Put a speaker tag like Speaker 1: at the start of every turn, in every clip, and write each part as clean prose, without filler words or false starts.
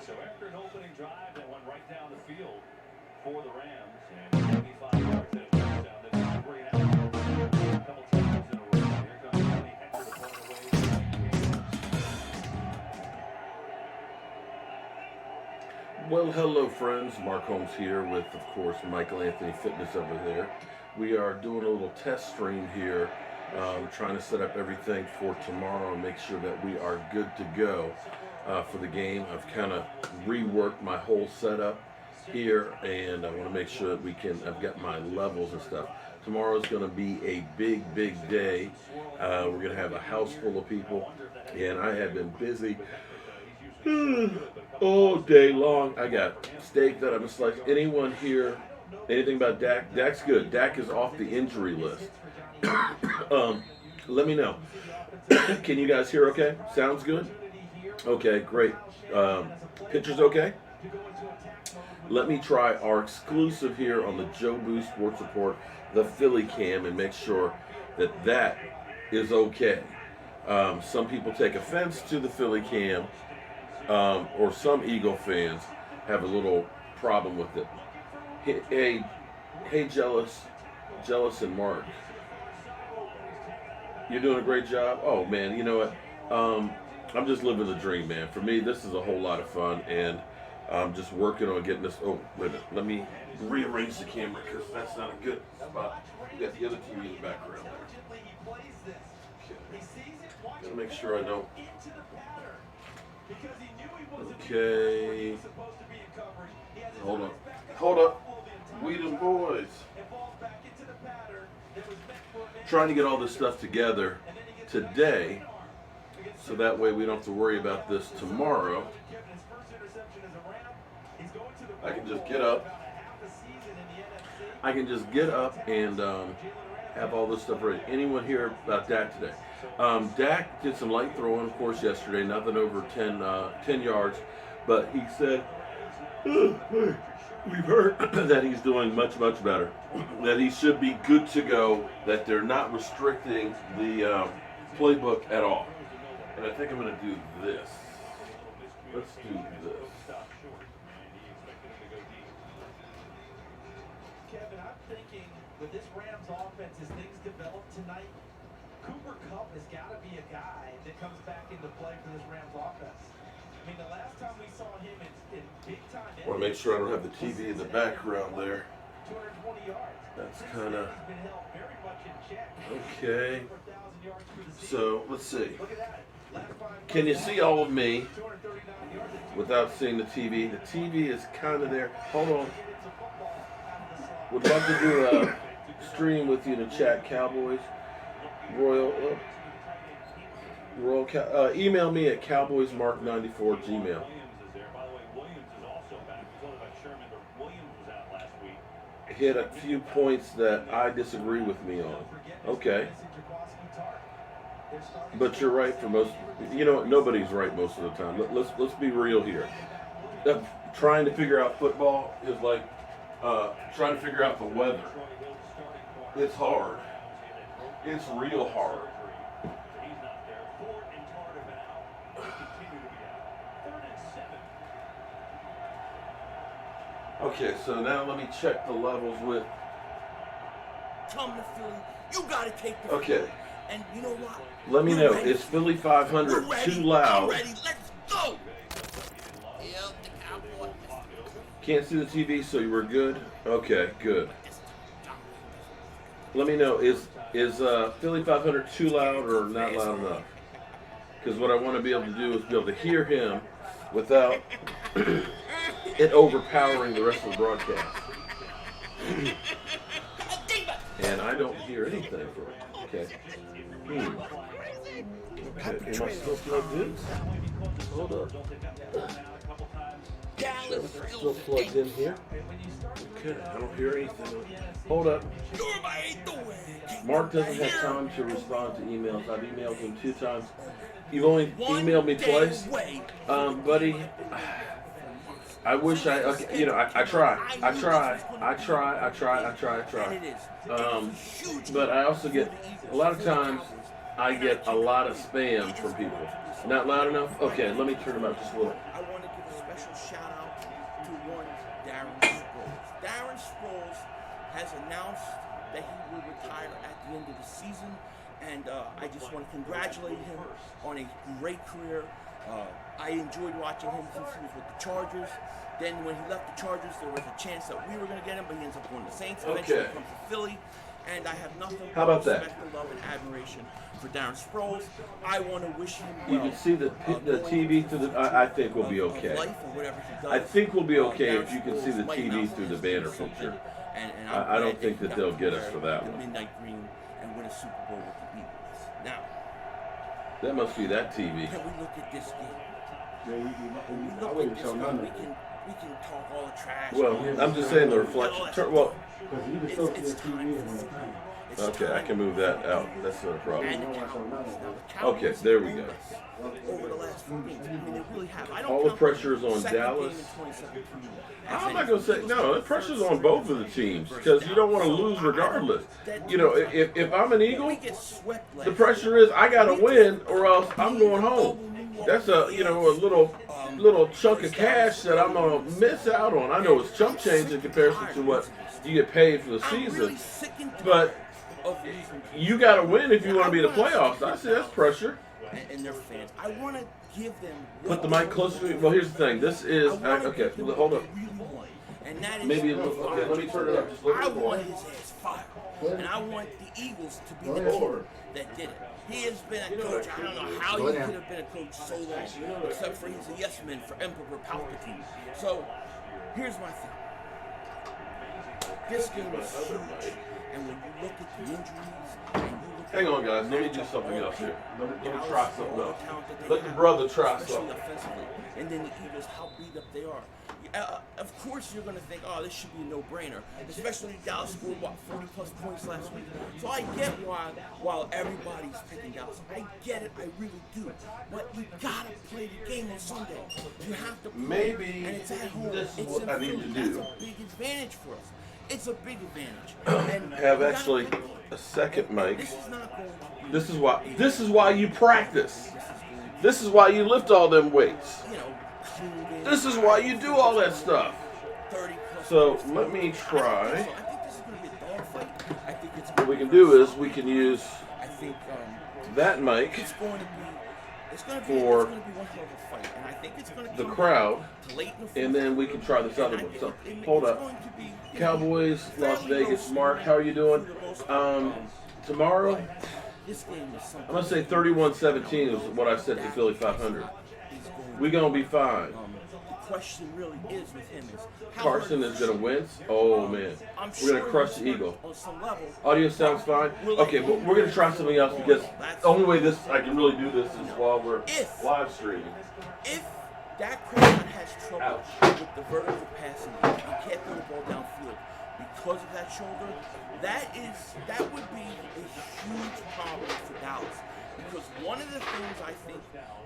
Speaker 1: So after an opening drive that went right down the field for the Rams, and 75 yards and a touchdown, they've been bringing out a couple times in a row. Here comes Johnny Hector to pull it away.
Speaker 2: Well, hello friends, Mark Holmes here with, of course, Michael Anthony Fitness over there. We are doing a little test stream here, trying to set up everything for tomorrow and make sure that we are good to go for the game. I've kind of reworked my whole setup here, and I want to make sure that I've got my levels and stuff. Tomorrow is going to be a big day. We're going to have a house full of people, and I have been busy all day long. I got steak that I'm going to slice. Anyone here, anything about Dak? Dak's good. Dak is off the injury list. Let me know. Can you guys hear okay? Sounds good? Okay, great. Pictures okay? Let me try our exclusive here on the Joe Boo Sports Report, the Philly Cam, and make sure that that is okay. Some people take offense to the Philly Cam, or some Eagle fans have a little problem with it. Hey, Jealous and Mark. You're doing a great job. Oh man, you know what? I'm just living the dream, man. For me, this is a whole lot of fun, and I'm just working on getting this. Oh, wait a minute. Let me rearrange the camera because that's not a good spot. We got the other TV in the background there. Okay. Gotta make sure I don't. Okay. Hold up. We the boys. Trying to get all this stuff together today, so that way we don't have to worry about this tomorrow. I can just get up and have all this stuff ready. Anyone here about Dak today? Dak did some light throwing, of course, yesterday. Nothing over 10 yards. But he said, we've heard that he's doing much better. That he should be good to go. That they're not restricting the playbook at all. And I think I'm going to do this. Let's do this.
Speaker 3: Kevin, I'm thinking with this Rams offense, as things develop tonight, Cooper Kupp has got to be a guy that comes back into play for this Rams offense. I mean, the last time we saw him in big time.
Speaker 2: I want to make sure I don't have the TV in the background there.
Speaker 3: 220 yards.
Speaker 2: That's kind of
Speaker 3: He's been held very much in check.
Speaker 2: okay. So let's see.
Speaker 3: Look at that.
Speaker 2: Can you see all of me without seeing the TV? The TV is kind of there. Hold on. Would love to do a stream with you to chat, Cowboys. Email me at cowboysmark94@gmail. Hit a few points that I disagree with me on. Okay. But you're right for most. You know, nobody's right most of the time. Let's be real here. Trying to figure out football is like trying to figure out the weather. It's hard. It's real hard. Okay, so now let me check the levels with.
Speaker 4: Come to Philly. You gotta take the
Speaker 2: Okay.
Speaker 4: field. And you know what?
Speaker 2: Let me know. Is Philly 500 too loud?
Speaker 4: Ready. Let's go. Yeah, the Cowboys.
Speaker 2: Can't see the TV, so you were good? Okay, good. Let me know, is Philly 500 too loud or not loud enough? Because what I want to be able to do is be able to hear him without it overpowering the rest of the broadcast. And I don't hear anything from it. Okay. Okay, am I still plugged in? Hold up. Still plugged in here? Okay, I don't hear anything. Hold up. Mark doesn't have time to respond to emails. I've emailed him 2 times. You've only emailed me twice? Buddy, I wish I try. But I also get, a lot of times, I get a lot of spam from people. Not loud enough? Okay, let me turn them up just a little.
Speaker 5: give a special shout out to one Darren Sproles. Darren Sproles has announced that he will retire at the end of the season, and I just want to congratulate him on a great career. I enjoyed watching him since he was with the Chargers. Then when he left the Chargers, there was a chance that we were going to get him, but he ends up going to the Saints. Eventually he comes to Philly, and I have nothing
Speaker 2: How about
Speaker 5: but
Speaker 2: that?
Speaker 5: respect, love, and admiration for Darren Sproles. I want to wish him well.
Speaker 2: You can see the TV through the. I think we'll be okay.
Speaker 5: Life or whatever he does.
Speaker 2: I think we'll be okay if
Speaker 5: Darren
Speaker 2: you can see the
Speaker 5: Sproles might
Speaker 2: TV
Speaker 5: not
Speaker 2: through the
Speaker 5: win
Speaker 2: banner
Speaker 5: Super Bowl,
Speaker 2: picture.
Speaker 5: and
Speaker 2: I don't think that they'll get us for that
Speaker 5: the
Speaker 2: one.
Speaker 5: Midnight Green and win a Super Bowl with the Eagles. Now,
Speaker 2: That must be that TV.
Speaker 5: can we look at this game?
Speaker 6: Yeah,
Speaker 5: When we
Speaker 6: I
Speaker 5: look
Speaker 6: wouldn't
Speaker 5: at
Speaker 6: show
Speaker 5: this
Speaker 6: none
Speaker 5: game,
Speaker 6: of it.
Speaker 5: we can talk all the trash.
Speaker 2: Well, I'm just saying the reflection. Well,
Speaker 6: Because you can still see the TV in the time.
Speaker 2: okay, I can move that out. That's not a problem.
Speaker 5: And the Cowboys. Now, the Cowboys
Speaker 2: Okay, there we
Speaker 5: have
Speaker 2: go.
Speaker 5: beat us over the last 4 games. I mean, they really have. I don't
Speaker 2: All the
Speaker 5: count
Speaker 2: pressure is on
Speaker 5: second
Speaker 2: Dallas.
Speaker 5: game in 2017 as
Speaker 2: I'm not
Speaker 5: anything.
Speaker 2: gonna say no. The pressure's on both of the teams because you don't want to lose regardless. You know, if I'm an Eagle,
Speaker 5: We get swept last
Speaker 2: the pressure is I gotta win or else I'm going home. That's a a little chunk of cash that I'm gonna miss out on. I know it's chump change in comparison to what you get paid for the season, but you gotta win if you want to be in the playoffs. I see that's pressure.
Speaker 5: and their fans. I want to give them.
Speaker 2: Put the mic closer to me. Well, here's the thing. This is okay. Hold up.
Speaker 5: And that is
Speaker 2: Maybe okay. Let me turn it up just a little
Speaker 5: I
Speaker 2: bit more.
Speaker 5: want his ass fired. And I want the Eagles to be
Speaker 6: Go
Speaker 5: the
Speaker 6: ahead.
Speaker 5: team that did it. He has been a coach. I don't know how
Speaker 6: Go
Speaker 5: he
Speaker 6: down.
Speaker 5: could have been a coach so long, except for he's a yes man for Emperor Palpatine. So here's my thing. This game is huge. And when you look at the injuries and you look
Speaker 2: Hang
Speaker 5: at
Speaker 2: on, guys. Let me do something else here. Let me try something
Speaker 5: all the
Speaker 2: else.
Speaker 5: talent that they
Speaker 2: Let the
Speaker 5: have,
Speaker 2: brother try
Speaker 5: especially
Speaker 2: something.
Speaker 5: offensively. And then the Eagles, how beat up they are. Of course, you're going to think, oh, this should be a no-brainer. Especially Dallas scored, 40-plus points last week. So I get why, while everybody's picking Dallas, I get it, I really do. But you got to play the game on Sunday. You have to play.
Speaker 2: Maybe
Speaker 5: and it's at home.
Speaker 2: this is
Speaker 5: It's
Speaker 2: what
Speaker 5: in
Speaker 2: I need
Speaker 5: Philly.
Speaker 2: to do.
Speaker 5: That's a big advantage for us. It's a big advantage. And
Speaker 2: Have
Speaker 5: you gotta
Speaker 2: actually
Speaker 5: play.
Speaker 2: a second mic.
Speaker 5: This is not going to be.
Speaker 2: This is why you practice. This is why you lift all them weights.
Speaker 5: You know, clean game.
Speaker 2: This is why you do all that stuff.
Speaker 5: 30-plus.
Speaker 2: So let me
Speaker 5: I think
Speaker 2: try.
Speaker 5: this is going to be a dogfight. I think it's
Speaker 2: What we can do is we can use
Speaker 5: I think
Speaker 2: that mic
Speaker 5: it's going to be
Speaker 2: for
Speaker 5: one hell of a fight, and I think it's going to
Speaker 2: the
Speaker 5: come
Speaker 2: crowd,
Speaker 5: to late in the fourth
Speaker 2: and then we can try this other one. So hold
Speaker 5: it's
Speaker 2: up.
Speaker 5: going to be,
Speaker 2: Cowboys, Las
Speaker 5: fairly
Speaker 2: Vegas.
Speaker 5: low
Speaker 2: Mark, how are you doing?
Speaker 5: for the most part.
Speaker 2: Tomorrow,
Speaker 5: This game is something.
Speaker 2: I'm gonna say 31-17 is what I said to Philly 500. We gonna be fine.
Speaker 5: The question really is with him is how
Speaker 2: Carson
Speaker 5: hard
Speaker 2: is gonna wince. Oh man,
Speaker 5: I'm
Speaker 2: we're gonna
Speaker 5: sure
Speaker 2: crush
Speaker 5: he's
Speaker 2: the Eagle.
Speaker 5: on some level.
Speaker 2: Audio sounds fine. Okay, but we're gonna try something else because the only way I can really do this is while we're live streaming.
Speaker 5: If Dak Prescott has trouble
Speaker 2: Ouch.
Speaker 5: with the vertical passing game, he can't throw the ball downfield because of that shoulder, that would be a huge problem for Dallas. Because one of the things I think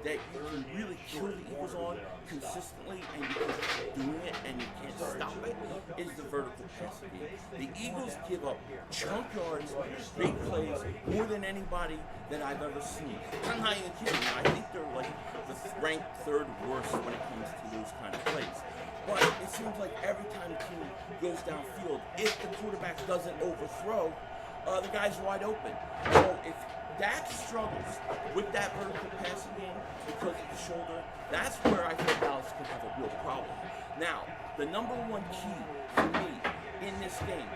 Speaker 5: that you can really kill the Eagles on consistently, and you can keep doing it and you can't stop it, is the vertical passing game. The Eagles give up chunk yards, big plays, more than anybody that I've ever seen. I'm not even kidding. I think they're like the ranked third worst when it comes to those kind of plays. But it seems like every time the team goes downfield, if the quarterback doesn't overthrow, the guy's wide open. So if Dak struggles with that vertical passing game because of the shoulder, that's where I think Dallas could have a real problem. Now, the number one key for me in this game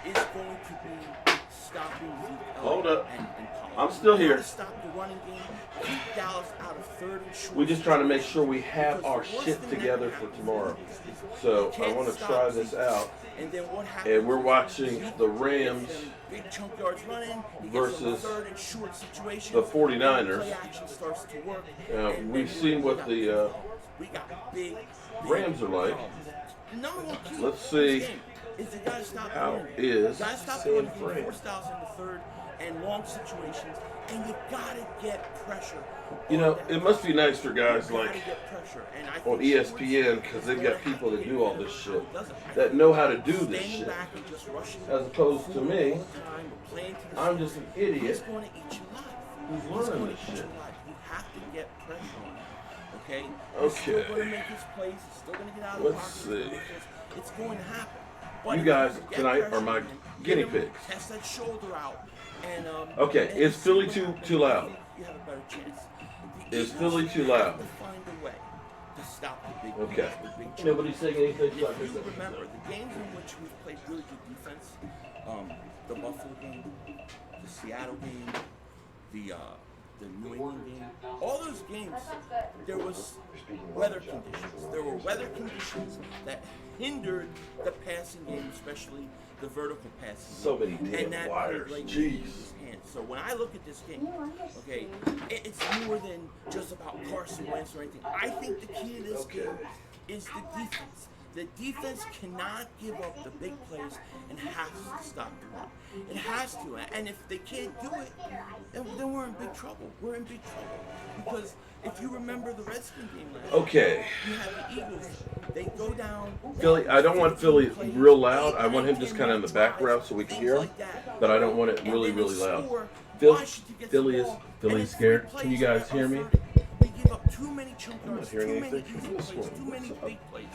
Speaker 5: is going to be stopping Zeke
Speaker 2: Hold up.
Speaker 5: and Pollard.
Speaker 2: I'm still
Speaker 5: We
Speaker 2: here.
Speaker 5: gotta stop the running game, keep Dallas out of third and short.
Speaker 2: We're just trying to make sure we have
Speaker 5: Because
Speaker 2: our
Speaker 5: the worst
Speaker 2: shit
Speaker 5: thing that
Speaker 2: together
Speaker 5: can
Speaker 2: for
Speaker 5: happen
Speaker 2: tomorrow.
Speaker 5: is
Speaker 2: So
Speaker 5: you
Speaker 2: I
Speaker 5: can't
Speaker 2: want to
Speaker 5: stop
Speaker 2: try this
Speaker 5: Zeke.
Speaker 2: out.
Speaker 5: And then what happens?
Speaker 2: And we're watching
Speaker 5: Zeke
Speaker 2: the Rams
Speaker 5: gets them big chunk yards running, he gets
Speaker 2: versus
Speaker 5: them third and short situations,
Speaker 2: the 49ers.
Speaker 5: Play action starts to work.
Speaker 2: We've seen what the
Speaker 5: we got big
Speaker 2: Rams are like.
Speaker 5: problems. The number one key
Speaker 2: Let's
Speaker 5: in this
Speaker 2: see
Speaker 5: game is you gotta stop
Speaker 2: how
Speaker 5: running.
Speaker 2: is
Speaker 5: You gotta stop
Speaker 2: San
Speaker 5: running
Speaker 2: Fran.
Speaker 5: force styles in the third and long situations, and you gotta get pressure.
Speaker 2: You know, it must be nice for guys
Speaker 5: You gotta
Speaker 2: like
Speaker 5: get pressure. And I
Speaker 2: on
Speaker 5: think
Speaker 2: ESPN because they've got people that do all this shit, that know how to do this
Speaker 5: standing
Speaker 2: shit.
Speaker 5: back and just rushing
Speaker 2: As opposed to me,
Speaker 5: all the time, or playing to the
Speaker 2: I'm just an idiot
Speaker 5: He's going to eat you alive.
Speaker 2: who's
Speaker 5: He's
Speaker 2: learning
Speaker 5: going
Speaker 2: this
Speaker 5: to eat
Speaker 2: shit.
Speaker 5: you alive. You have to get pressure on him. Okay? He's still going to make his plays. He's still going to get out of the
Speaker 2: Let's
Speaker 5: pocket.
Speaker 2: see.
Speaker 5: It's going to happen. But
Speaker 2: You
Speaker 5: if
Speaker 2: guys
Speaker 5: get
Speaker 2: tonight
Speaker 5: pressure
Speaker 2: are my
Speaker 5: on him,
Speaker 2: guinea
Speaker 5: get him,
Speaker 2: pigs.
Speaker 5: Test that shoulder out. And,
Speaker 2: Okay,
Speaker 5: and
Speaker 2: is
Speaker 5: see
Speaker 2: Philly
Speaker 5: what
Speaker 2: too
Speaker 5: happens.
Speaker 2: loud?
Speaker 5: I think you have a better chance. The
Speaker 2: Is
Speaker 5: Eagles
Speaker 2: Philly too
Speaker 5: have
Speaker 2: loud?
Speaker 5: to find a way to stop the big
Speaker 2: Okay.
Speaker 5: the big
Speaker 6: Nobody saying anything.
Speaker 5: If you remember, the games in which we've played really good defense, the Buffalo game, the Seattle game, the New England game, all those games, there was weather conditions. There were weather conditions that hindered the passing game, especially the vertical passing
Speaker 2: So
Speaker 5: game.
Speaker 2: many damn
Speaker 5: And that
Speaker 2: wires.
Speaker 5: played right
Speaker 2: Jeez.
Speaker 5: into his hands. So when I look at this game, okay, it's more than just about Carson Wentz or anything. I think the key to this game is the defense. The defense cannot give up the big plays and has to stop the run. It has to. And if they can't do it, then we're in big trouble. We're in big trouble. Because if you remember the Redskins game last year,
Speaker 2: Okay.
Speaker 5: you have the Eagles. They go down.
Speaker 2: Philly, I don't want Philly real loud. I want him just kind of in the background so we can hear him. But I don't want it really, really loud. Philly is scared. Can you guys hear me?
Speaker 5: They give up too many chunk
Speaker 2: I'm not
Speaker 5: yards,
Speaker 2: hearing
Speaker 5: too many
Speaker 2: anything
Speaker 5: easy
Speaker 2: from this
Speaker 5: plays,
Speaker 2: one.
Speaker 5: too many
Speaker 2: What's
Speaker 5: big plays.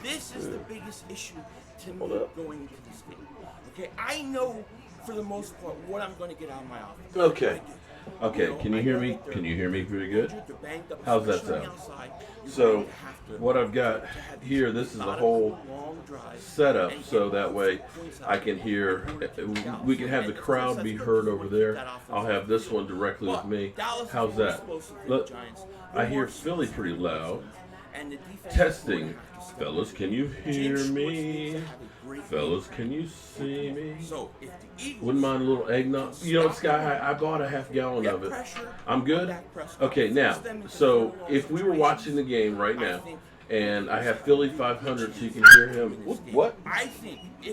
Speaker 5: This is the biggest issue to
Speaker 2: Hold
Speaker 5: me
Speaker 2: up.
Speaker 5: going into this game. Okay, I know for the most part what I'm going to get out of my offense.
Speaker 2: Okay.
Speaker 5: I do.
Speaker 2: Okay, can you hear me? Can you hear me pretty good? How's that sound? So, what I've got here, this is a whole setup so that way I can hear, we can have the crowd be heard over there. I'll have this one directly with me. How's that? Look, I hear Philly pretty loud. Testing. Fellas, can you hear me? Fellas, can you see me? Wouldn't mind a little eggnog. You know, Sky, I bought a half gallon of it. I'm good? Okay, now, so if we were watching the game right now, and I have Philly 500 so you can hear him. What?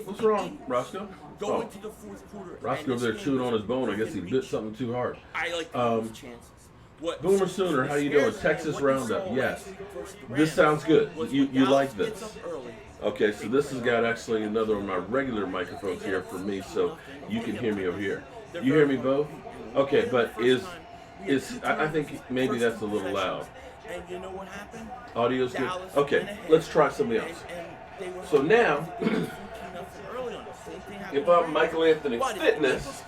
Speaker 2: What's wrong, Roscoe?
Speaker 5: Go into the fourth quarter.
Speaker 2: Roscoe over there chewing on his bone. I guess he bit something too hard.
Speaker 5: I like the chances.
Speaker 2: Boomer Sooner, how you doing? Texas Roundup, yes. This sounds good. You like this? Okay, so this has got actually another of my regular microphones here for me, so you can hear me over here. You hear me both? Okay, but I think maybe that's a little loud.
Speaker 5: And you know what happened?
Speaker 2: Audio's good. Okay, let's try something else. So now, if I'm Michael Anthony Fitness,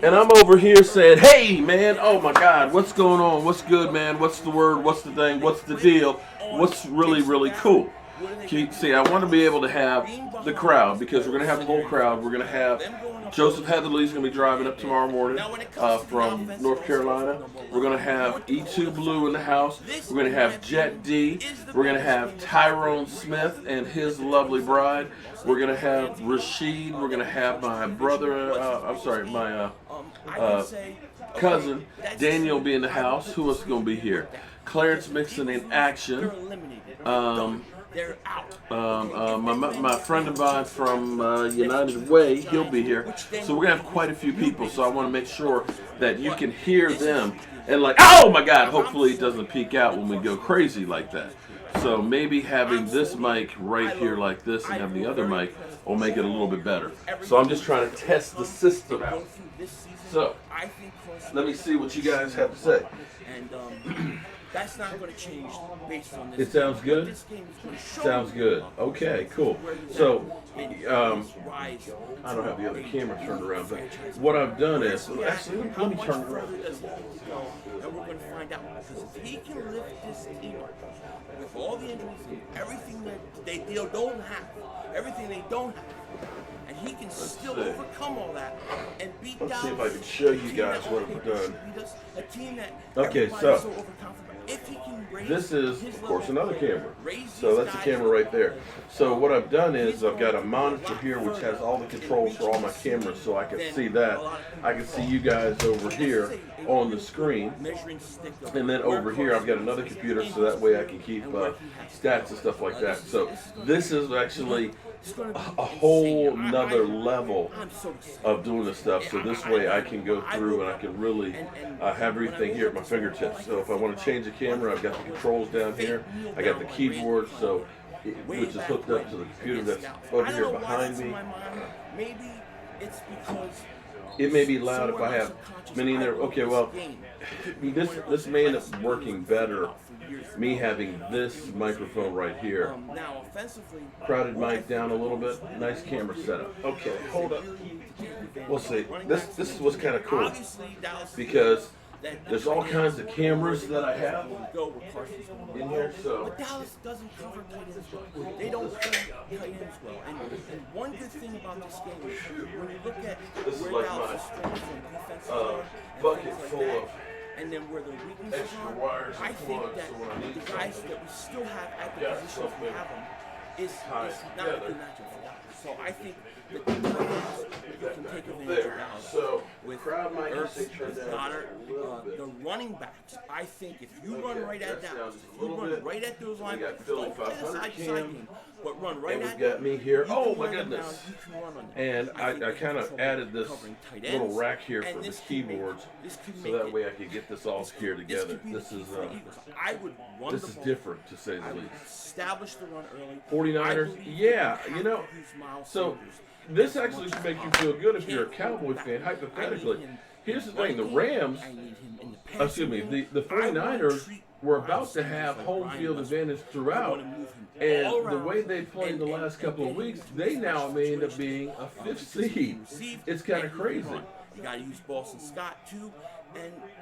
Speaker 2: and I'm over here saying, hey, man, oh, my God, what's going on? What's good, man? What's the word? What's the thing? What's the deal? What's really, really cool? See, I want to be able to have the crowd because we're going to have the whole crowd. We're going to have Joseph Heatherly's going to be driving up tomorrow morning from North Carolina. We're going to have E2 Blue in the house. We're going to have Jet D. We're going to have Tyrone Smith and his lovely bride. We're going to have Rashid. We're going to have my brother, my cousin, Daniel, be in the house. Who else is going to be here? Clarence Mixon in action. My friend of mine from United Way, he'll be here. So we're going to have quite a few people. So I want to make sure that you can hear them. And like, oh my God, hopefully it doesn't peak out when we go crazy like that. So maybe having this mic right here like this and have the other mic will make it a little bit better. So I'm just trying to test the system out. So let me see what you guys have to say.
Speaker 5: And that's not going to change based on this.
Speaker 2: It sounds good? Sounds good. Okay, cool. So, I don't have the other camera turned around, but what I've done is, actually, let me turn it around.
Speaker 5: And we're going to find out. Because if he can lift this team up with all the injuries and everything that they don't have, everything they don't have, and he can still overcome all that and beat Dallas.
Speaker 2: Let's see if I can show you guys what I've done.
Speaker 5: A team that
Speaker 2: okay, so
Speaker 5: overconfident. If he can raise
Speaker 2: this is, of course, another camera.
Speaker 5: Raise
Speaker 2: So that's a camera right there. So what I've done is I've got a monitor here which has all the controls for all my cameras so I can see that. I can see you guys over here on the screen. And then over here I've got another computer so that way I can keep stats and stuff like that. So this is actually a whole nother level of doing this stuff. So this way I can go through and I can really have everything here at my fingertips. So if I want to change the camera, I've got the controls down here. I got the keyboard, so which is hooked up to the computer that's over here behind me.
Speaker 5: Maybe it's because
Speaker 2: It may be loud if I have many in there. Okay, well, this may end up working better. Me having this microphone right here.
Speaker 5: Now, offensively,
Speaker 2: Crowded mic down a little bit. Nice camera setup. Okay, hold up. We'll see. This is what's kind of cool because there's all kinds of cameras that I have in here. So
Speaker 5: but Dallas doesn't cover tight ends well. They don't cover tight ends well. And one good thing about this game is when you look at
Speaker 2: This is
Speaker 5: where
Speaker 2: like
Speaker 5: Dallas
Speaker 2: my,
Speaker 5: is strength from defensive
Speaker 2: bucket full of
Speaker 5: and then where the weaknesses
Speaker 2: extra
Speaker 5: are,
Speaker 2: wires
Speaker 5: I
Speaker 2: and
Speaker 5: think
Speaker 2: plugs,
Speaker 5: that
Speaker 2: so when I need
Speaker 5: the guys that we still have at the
Speaker 2: Yeah,
Speaker 5: positions we
Speaker 2: something
Speaker 5: have them is
Speaker 2: tied
Speaker 5: not a
Speaker 2: together.
Speaker 5: good matchup for Dallas. So I think that the tight ends can take advantage of
Speaker 2: there.
Speaker 5: Dallas.
Speaker 2: So
Speaker 5: With
Speaker 2: crowd mic
Speaker 5: Ertz,
Speaker 2: is turned
Speaker 5: with
Speaker 2: down
Speaker 5: Goddard,
Speaker 2: a little bit.
Speaker 5: the running backs, I think if you run right at
Speaker 2: that's
Speaker 5: Dallas,
Speaker 2: down just
Speaker 5: if
Speaker 2: a
Speaker 5: you
Speaker 2: little
Speaker 5: run
Speaker 2: bit.
Speaker 5: right at those
Speaker 2: We got
Speaker 5: linebackers,
Speaker 2: Philly
Speaker 5: don't play the
Speaker 2: 500
Speaker 5: side-to-side
Speaker 2: cam.
Speaker 5: game, but run right
Speaker 2: And
Speaker 5: at
Speaker 2: we've got me here.
Speaker 5: you
Speaker 2: Oh
Speaker 5: can
Speaker 2: my
Speaker 5: run them
Speaker 2: goodness.
Speaker 5: down, you can run on them.
Speaker 2: And
Speaker 5: think
Speaker 2: I
Speaker 5: they have
Speaker 2: kind of
Speaker 5: trouble
Speaker 2: added this
Speaker 5: covering tight
Speaker 2: little
Speaker 5: ends,
Speaker 2: rack here
Speaker 5: and
Speaker 2: for the
Speaker 5: this could make-
Speaker 2: keyboards,
Speaker 5: this could
Speaker 2: so
Speaker 5: make
Speaker 2: that
Speaker 5: it-
Speaker 2: way I could get this all here together.
Speaker 5: This could be
Speaker 2: This
Speaker 5: the key
Speaker 2: is
Speaker 5: for the Eagles. I would run
Speaker 2: this
Speaker 5: the
Speaker 2: is
Speaker 5: ball.
Speaker 2: different to say
Speaker 5: I
Speaker 2: the
Speaker 5: would
Speaker 2: least.
Speaker 5: establish the run early.
Speaker 2: 49ers,
Speaker 5: I believe
Speaker 2: yeah,
Speaker 5: they
Speaker 2: you
Speaker 5: have
Speaker 2: know,
Speaker 5: to use Miles
Speaker 2: so
Speaker 5: Sanders
Speaker 2: this
Speaker 5: as
Speaker 2: actually
Speaker 5: much
Speaker 2: should
Speaker 5: as
Speaker 2: make you
Speaker 5: possible.
Speaker 2: feel good if you're a
Speaker 5: Can't
Speaker 2: Cowboy
Speaker 5: back.
Speaker 2: fan,
Speaker 5: I
Speaker 2: hypothetically.
Speaker 5: need him
Speaker 2: Here's the
Speaker 5: in
Speaker 2: thing, the
Speaker 5: running
Speaker 2: Rams,
Speaker 5: game. I need him in the passing
Speaker 2: excuse me,
Speaker 5: game.
Speaker 2: the
Speaker 5: I wanna
Speaker 2: 49ers
Speaker 5: treat
Speaker 2: were
Speaker 5: Miles
Speaker 2: about to
Speaker 5: Sanders
Speaker 2: have
Speaker 5: like
Speaker 2: home
Speaker 5: Brian
Speaker 2: field
Speaker 5: Westbrook.
Speaker 2: advantage
Speaker 5: I
Speaker 2: throughout.
Speaker 5: wanna move him all
Speaker 2: And the
Speaker 5: around
Speaker 2: way they played the
Speaker 5: and-
Speaker 2: last
Speaker 5: and
Speaker 2: couple
Speaker 5: get
Speaker 2: of
Speaker 5: him
Speaker 2: weeks,
Speaker 5: into
Speaker 2: they
Speaker 5: his
Speaker 2: now
Speaker 5: special
Speaker 2: may end up
Speaker 5: situations.
Speaker 2: being a fifth
Speaker 5: Because he
Speaker 2: seed.
Speaker 5: can receive
Speaker 2: It's kind
Speaker 5: and
Speaker 2: of
Speaker 5: he can
Speaker 2: crazy.
Speaker 5: run. You got to use Boston Scott too,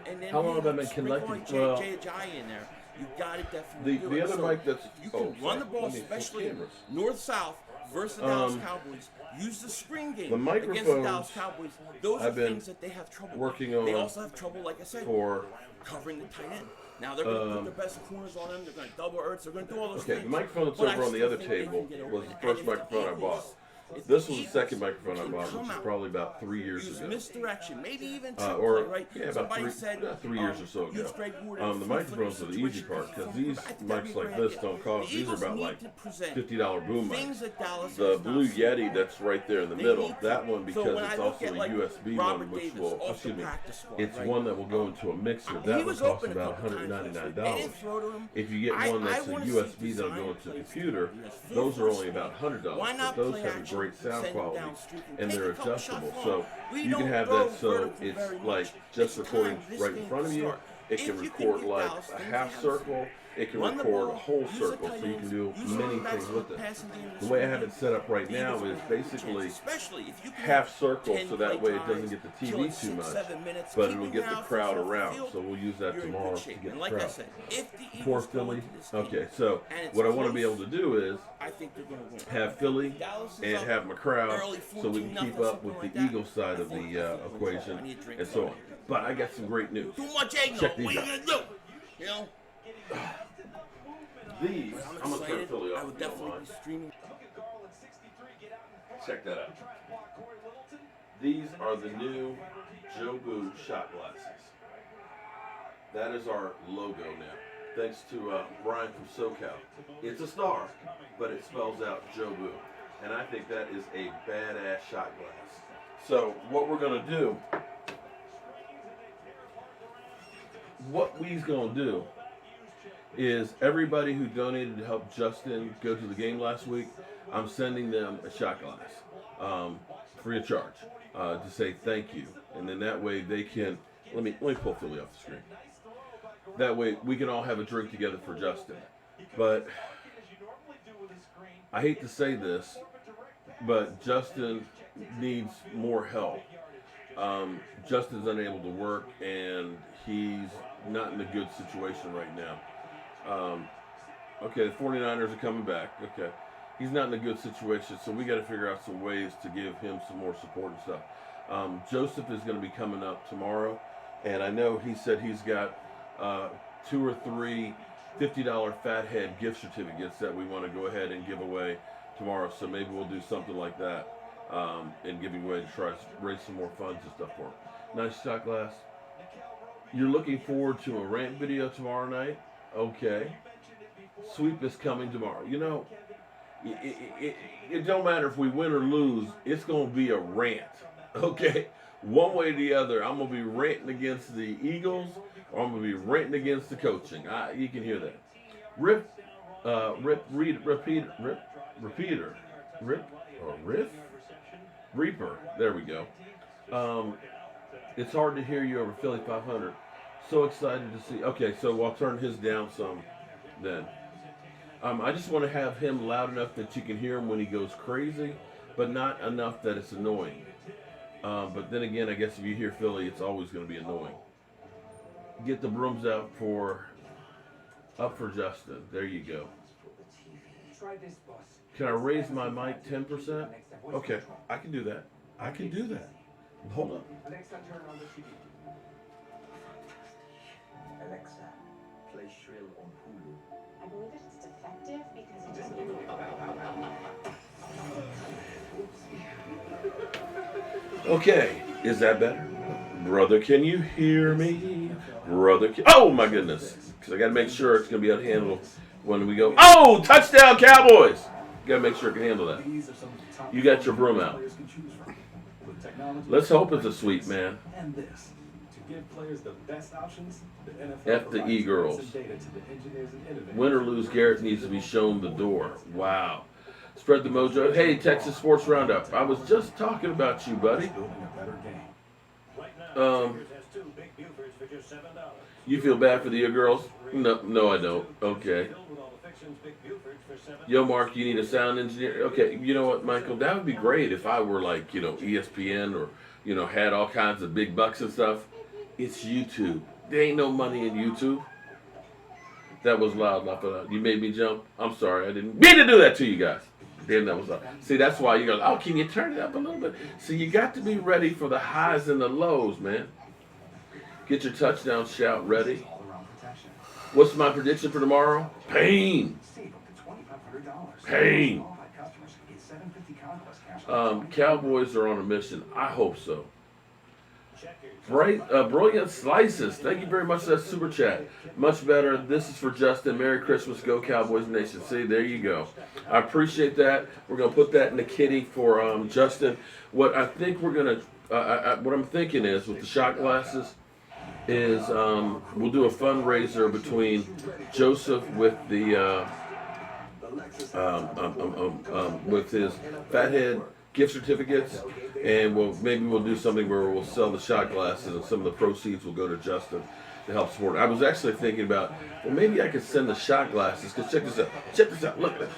Speaker 5: and then
Speaker 2: How long have I been
Speaker 5: sprinkle
Speaker 2: connected?
Speaker 5: in
Speaker 2: Well,
Speaker 5: Jay Ajayi in there. You got to definitely do
Speaker 2: The
Speaker 5: it.
Speaker 2: other
Speaker 5: So
Speaker 2: mic that's
Speaker 5: you can run the ball,
Speaker 2: let me flip
Speaker 5: especially
Speaker 2: cameras.
Speaker 5: north-south versus the Dallas Cowboys. Use the screen game
Speaker 2: the
Speaker 5: against the
Speaker 2: microphones
Speaker 5: Dallas Cowboys. Those are
Speaker 2: I've been
Speaker 5: things that they have trouble
Speaker 2: working
Speaker 5: with. They
Speaker 2: on
Speaker 5: also have trouble, like I said,
Speaker 2: for
Speaker 5: covering the tight end. Now they're going to put their best corners on them. They're going to double Ertz. They're going to do all those
Speaker 2: Okay,
Speaker 5: things.
Speaker 2: the microphone that's
Speaker 5: But I
Speaker 2: over on the
Speaker 5: still
Speaker 2: other
Speaker 5: think they
Speaker 2: table
Speaker 5: can get
Speaker 2: was
Speaker 5: over
Speaker 2: the
Speaker 5: it.
Speaker 2: first
Speaker 5: And if
Speaker 2: microphone I
Speaker 5: Eagles-
Speaker 2: bought.
Speaker 5: if
Speaker 2: This
Speaker 5: the
Speaker 2: was the
Speaker 5: Eagles
Speaker 2: second microphone I
Speaker 5: can
Speaker 2: bought, which
Speaker 5: come
Speaker 2: is
Speaker 5: out
Speaker 2: probably about 3 years
Speaker 5: use
Speaker 2: ago.
Speaker 5: misdirection, maybe even triple
Speaker 2: Or
Speaker 5: play, right?
Speaker 2: yeah, about
Speaker 5: Somebody
Speaker 2: three,
Speaker 5: said,
Speaker 2: 3 years or so
Speaker 5: use
Speaker 2: ago.
Speaker 5: Greg Ward in a
Speaker 2: The
Speaker 5: full
Speaker 2: microphones are the easy
Speaker 5: situation
Speaker 2: part because
Speaker 5: from-
Speaker 2: these
Speaker 5: I think that'd be
Speaker 2: mics
Speaker 5: a
Speaker 2: like
Speaker 5: great
Speaker 2: this
Speaker 5: idea.
Speaker 2: don't cost.
Speaker 5: The
Speaker 2: These are
Speaker 5: Eagles
Speaker 2: about
Speaker 5: need
Speaker 2: like
Speaker 5: to present
Speaker 2: $50 boom
Speaker 5: things
Speaker 2: mics.
Speaker 5: that Dallas
Speaker 2: The
Speaker 5: has
Speaker 2: Blue
Speaker 5: not seen.
Speaker 2: Yeti that's right there in the
Speaker 5: They
Speaker 2: middle.
Speaker 5: need
Speaker 2: That
Speaker 5: to.
Speaker 2: one
Speaker 5: So
Speaker 2: because
Speaker 5: when
Speaker 2: it's
Speaker 5: I look
Speaker 2: also
Speaker 5: at,
Speaker 2: a
Speaker 5: like,
Speaker 2: USB
Speaker 5: Robert
Speaker 2: one, which
Speaker 5: Davis
Speaker 2: will
Speaker 5: off the
Speaker 2: excuse me.
Speaker 5: practice squad,
Speaker 2: It's
Speaker 5: right?
Speaker 2: one that will go into a mixer.
Speaker 5: He
Speaker 2: That one
Speaker 5: was
Speaker 2: costs
Speaker 5: open a
Speaker 2: about
Speaker 5: couple times last week. They
Speaker 2: $199.
Speaker 5: didn't throw to him.
Speaker 2: If you get
Speaker 5: I
Speaker 2: one that's a
Speaker 5: wanna see
Speaker 2: USB that'll
Speaker 5: design
Speaker 2: go into a
Speaker 5: plays.
Speaker 2: computer,
Speaker 5: He has full
Speaker 2: those are only
Speaker 5: force
Speaker 2: about $100.
Speaker 5: Why
Speaker 2: But
Speaker 5: not
Speaker 2: those
Speaker 5: play
Speaker 2: have a
Speaker 5: action,
Speaker 2: great sound
Speaker 5: send him
Speaker 2: quality
Speaker 5: down street,
Speaker 2: and
Speaker 5: take
Speaker 2: they're
Speaker 5: a couple shots
Speaker 2: adjustable.
Speaker 5: long.
Speaker 2: So
Speaker 5: We
Speaker 2: you can
Speaker 5: don't
Speaker 2: have
Speaker 5: throw
Speaker 2: that so
Speaker 5: vertical
Speaker 2: it's
Speaker 5: very
Speaker 2: like
Speaker 5: much.
Speaker 2: just
Speaker 5: It's
Speaker 2: recording
Speaker 5: time this
Speaker 2: right in
Speaker 5: game
Speaker 2: front of
Speaker 5: to
Speaker 2: you.
Speaker 5: start.
Speaker 2: It
Speaker 5: If
Speaker 2: can
Speaker 5: you
Speaker 2: record
Speaker 5: get
Speaker 2: like
Speaker 5: Dallas,
Speaker 2: a
Speaker 5: then
Speaker 2: half
Speaker 5: you have
Speaker 2: circle. It can
Speaker 5: Run the
Speaker 2: record a
Speaker 5: ball,
Speaker 2: whole
Speaker 5: use the
Speaker 2: circle,
Speaker 5: tight
Speaker 2: so you can
Speaker 5: ends,
Speaker 2: do
Speaker 5: use
Speaker 2: many
Speaker 5: running backs
Speaker 2: things
Speaker 5: for
Speaker 2: with
Speaker 5: the
Speaker 2: it.
Speaker 5: passing game,
Speaker 2: The way I
Speaker 5: screen
Speaker 2: have
Speaker 5: game.
Speaker 2: it set up right
Speaker 5: The
Speaker 2: now
Speaker 5: Eagles
Speaker 2: is
Speaker 5: have a good
Speaker 2: basically
Speaker 5: chance, especially if you can
Speaker 2: half
Speaker 5: have
Speaker 2: circle
Speaker 5: 10
Speaker 2: so that
Speaker 5: play
Speaker 2: way it
Speaker 5: drives,
Speaker 2: doesn't get the
Speaker 5: kill
Speaker 2: TV
Speaker 5: it
Speaker 2: too
Speaker 5: 6,
Speaker 2: much,
Speaker 5: 7 minutes,
Speaker 2: but
Speaker 5: keep
Speaker 2: it'll
Speaker 5: it
Speaker 2: get the
Speaker 5: down,
Speaker 2: crowd
Speaker 5: push off the
Speaker 2: around.
Speaker 5: field,
Speaker 2: So we'll use that
Speaker 5: you're in
Speaker 2: tomorrow
Speaker 5: good
Speaker 2: to
Speaker 5: shape.
Speaker 2: get
Speaker 5: And
Speaker 2: the
Speaker 5: like I
Speaker 2: crowd.
Speaker 5: said, if the
Speaker 2: Poor
Speaker 5: Eagles go
Speaker 2: Philly.
Speaker 5: into this game,
Speaker 2: Okay, so
Speaker 5: and it's
Speaker 2: what I want to be
Speaker 5: close,
Speaker 2: able to do is
Speaker 5: I think they're going to win.
Speaker 2: have Philly
Speaker 5: Dallas is
Speaker 2: and
Speaker 5: up
Speaker 2: have my crowd
Speaker 5: early,
Speaker 2: so we can
Speaker 5: 14-0,
Speaker 2: keep up
Speaker 5: something
Speaker 2: with
Speaker 5: like
Speaker 2: the
Speaker 5: that.
Speaker 2: Eagles side of the
Speaker 5: I think I
Speaker 2: equation
Speaker 5: need a drink
Speaker 2: and so on.
Speaker 5: something.
Speaker 2: But I got some great news.
Speaker 5: Too much eggnog.
Speaker 2: Check these
Speaker 5: What are
Speaker 2: out.
Speaker 5: you going to do? You know?
Speaker 2: These,
Speaker 5: I'm
Speaker 2: I'm going to turn
Speaker 5: excited.
Speaker 2: Philly
Speaker 5: I
Speaker 2: off
Speaker 5: would
Speaker 2: if you don't
Speaker 5: definitely be
Speaker 2: mind.
Speaker 5: streaming.
Speaker 2: Check that out. These are the new Jobu shot glasses. That is our logo now. Thanks to Brian from SoCal. It's a star, but it spells out Jobu. And I think that is a badass shot glass. So what we're going to do, what we's going to do is everybody who donated to help Justin go to the game last week, I'm sending them a shot glass, free of charge, to say thank you. And then that way they can, let me pull Philly off the screen. That way we can all have a drink together for Justin. But I hate to say this, but Justin needs more help. Justin's unable to work and he's not in a good situation right now. Okay, the 49ers are coming back. Okay. He's not in a good situation, so we got to figure out some ways to give him some more support and stuff. Joseph is going to be coming up tomorrow, and I know he said he's got 2 or 3 $50 Fathead gift certificates that we want to go ahead and give away tomorrow, so maybe we'll do something like that and giving away to try to raise some more funds and stuff for him. Nice shot glass. You're looking forward to a rant video tomorrow night? Okay. Sweep is coming tomorrow. You know, it don't matter if we win or lose, it's going to be a rant. Okay? One way or the other, I'm going to be ranting against the Eagles or I'm going to be ranting against the coaching. You can hear that. Reaper. There we go. It's hard to hear you over Philly 500. So excited to see. Okay, so I'll turn his down some then. I just want to have him loud enough that you can hear him when he goes crazy, but not enough that it's annoying. But then again, I guess if you hear Philly, it's always going to be annoying. Get the brooms out up for Justin. There you go. Can I raise my mic 10%? Okay, I can do that. I can do that. Hold up.
Speaker 7: Alexa, turn on the TV. Alexa, play Shrill on Hulu.
Speaker 8: I believe that it's defective because it just
Speaker 2: Okay, is that better? Brother, can you hear me? Brother, oh my goodness. Because I got to make sure it's going to be able to handle when we go, oh, touchdown Cowboys. Got to make sure it can handle that. You got your broom out. Let's hope it's a sweep, man.
Speaker 9: And this, to give players the best options, the NFL
Speaker 2: F the E-girls. Win or lose, Garrett needs to be shown the door. Wow. Spread the mojo. Hey, Texas Sports Roundup. I was just talking about you, buddy. You feel bad for the E-girls? No, I don't. Okay. Yo, Mark, you need a sound engineer. Okay, you know what, Michael? That would be great if I were like, ESPN or, had all kinds of big bucks and stuff. It's YouTube. There ain't no money in YouTube. That was loud enough. You made me jump. I'm sorry. I didn't mean to do that to you guys. Damn, that was loud. See, that's why you go, oh, can you turn it up a little bit? See, you got to be ready for the highs and the lows, man. Get your touchdown shout ready. What's my prediction for tomorrow? Pain. Pain. Cowboys are on a mission. I hope so. Brilliant Slices. Thank you very much for that super chat. Much better. This is for Justin. Merry Christmas. Go Cowboys Nation. See, there you go. I appreciate that. We're going to put that in the kitty for Justin. What I think we're going to, what I'm thinking is with the shot glasses, is we'll do a fundraiser between Joseph with the with his Fathead gift certificates, and maybe we'll do something where we'll sell the shot glasses, and some of the proceeds will go to Justin to help support. I was actually thinking about, well, maybe I could send the shot glasses, because check this out. Check this out. Look at this.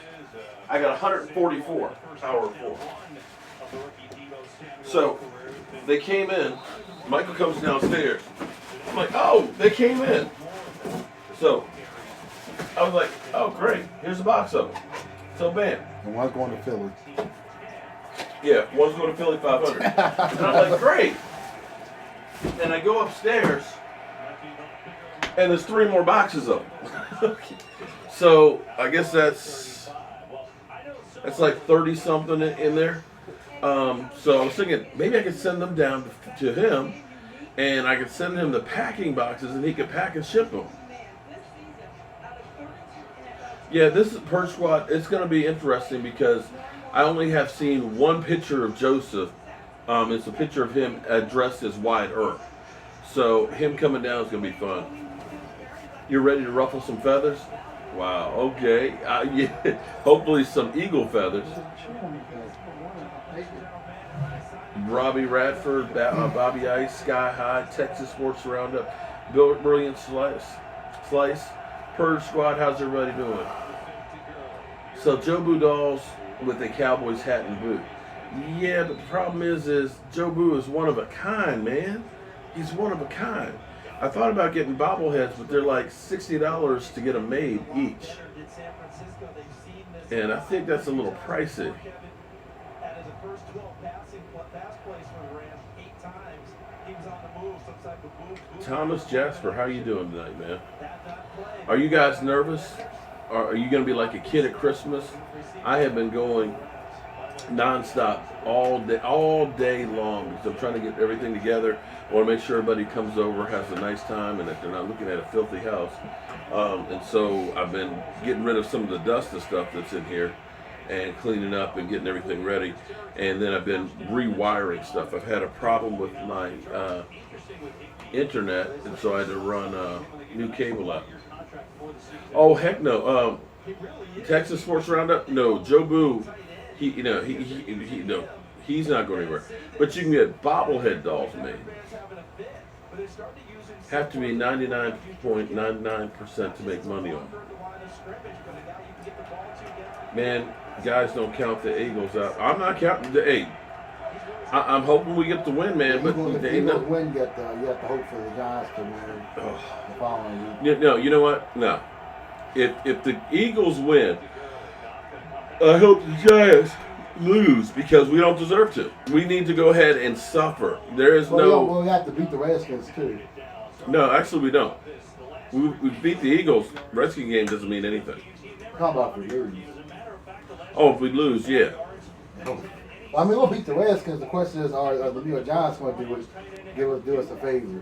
Speaker 2: I got 144 power 4. So they came in. Michael comes downstairs. I'm like, oh, they came in. So I was like, oh, great. Here's a box of them. So bam.
Speaker 10: And one's going to Philly.
Speaker 2: Yeah, one's going to Philly 500. And I'm like, great. And I go upstairs, and there's 3 more boxes of them. So I guess that's like 30 something in there. So I was thinking maybe I could send them down to him, and I could send him the packing boxes, and he could pack and ship them. Yeah, this is Per Squad. It's going to be interesting because I only have seen one picture of Joseph. It's a picture of him dressed as Wyatt Earp. So him coming down is going to be fun. You ready to ruffle some feathers? Wow, okay. Yeah. Hopefully some eagle feathers. Robbie Radford, Bobby Ice, Sky High, Texas Sports Roundup, Brilliant Slice. Purge Squad, how's everybody doing? So Joe Boo dolls with a Cowboys hat and boot. Yeah, but the problem is Joe Boo is one of a kind, man. He's one of a kind. I thought about getting bobbleheads, but they're like $60 to get them made each. And I think that's a little pricey. Thomas Jasper, how you doing tonight, man? Are you guys nervous? Are you going to be like a kid at Christmas? I have been going nonstop all day long because I'm trying to get everything together. I want to make sure everybody comes over, has a nice time, and that they're not looking at a filthy house. And so I've been getting rid of some of the dust and stuff that's in here and cleaning up and getting everything ready. And then I've been rewiring stuff. I've had a problem with my internet, and so I had to run new cable out. Oh heck no! Texas Sports Roundup. No, Joe Boo. He He's not going anywhere. But you can get bobblehead dolls made. Have to be 99.99% to make money on. Man, guys don't count the Eagles out. I'm not counting the 8. I'm hoping we get the win, man. But
Speaker 10: the Eagles win, you have to hope for the Giants to win the following week.
Speaker 2: No, you know what? No. If the Eagles win, I hope the Giants lose because we don't deserve to. We need to go ahead and suffer. There is
Speaker 10: Well, we have to beat the Redskins too.
Speaker 2: No, actually we don't. We beat the Eagles. Redskin game doesn't mean anything.
Speaker 10: How about if we lose?
Speaker 2: Oh, if we lose, yeah.
Speaker 10: Well, I mean, we'll beat the Redskins. The question is, are the New York Giants going to do us a favor?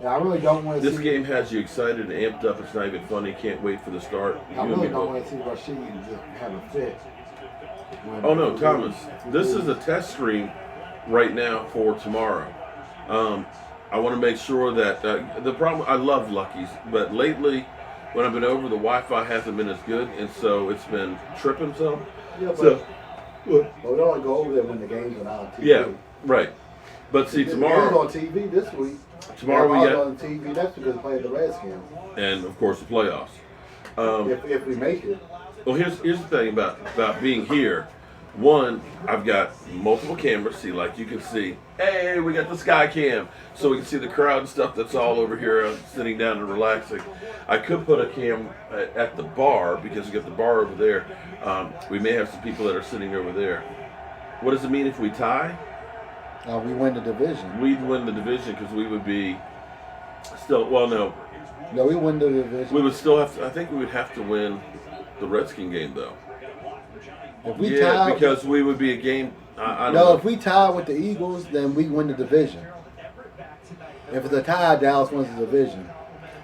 Speaker 10: And I really don't want to see...
Speaker 2: This game has you excited and amped up. It's not even funny. Can't wait for the start.
Speaker 10: I really don't want to see Rashid just have a fit.
Speaker 2: Oh, no, Thomas. This is a test stream right now for tomorrow. I want to make sure that... the problem... I love Lucky's, but lately, when I've been over, the Wi-Fi hasn't been as good, and so it's been tripping some.
Speaker 10: Yeah, but we don't go over there when the games are on TV.
Speaker 2: Yeah, right. But see, tomorrow...
Speaker 10: The game's on TV this week.
Speaker 2: Tomorrow we get
Speaker 10: on TV. That's because we play the Redskins.
Speaker 2: And of course the playoffs.
Speaker 10: If we make it.
Speaker 2: Well, here's the thing about being here. One, I've got multiple cameras. See, like you can see. Hey, we got the sky cam, so we can see the crowd and stuff that's all over here, sitting down and relaxing. I could put a cam at the bar because we got the bar over there. We may have some people that are sitting over there. What does it mean if we tie?
Speaker 10: We win the division.
Speaker 2: We'd win the division because we would be still. Well, no.
Speaker 10: No, we win the division.
Speaker 2: We would still have to. I think we would have to win the Redskin game though.
Speaker 10: If we tie,
Speaker 2: because we would be a game. I don't
Speaker 10: know.
Speaker 2: know.
Speaker 10: If we tie with the Eagles, then we win the division. If it's a tie, Dallas wins the division.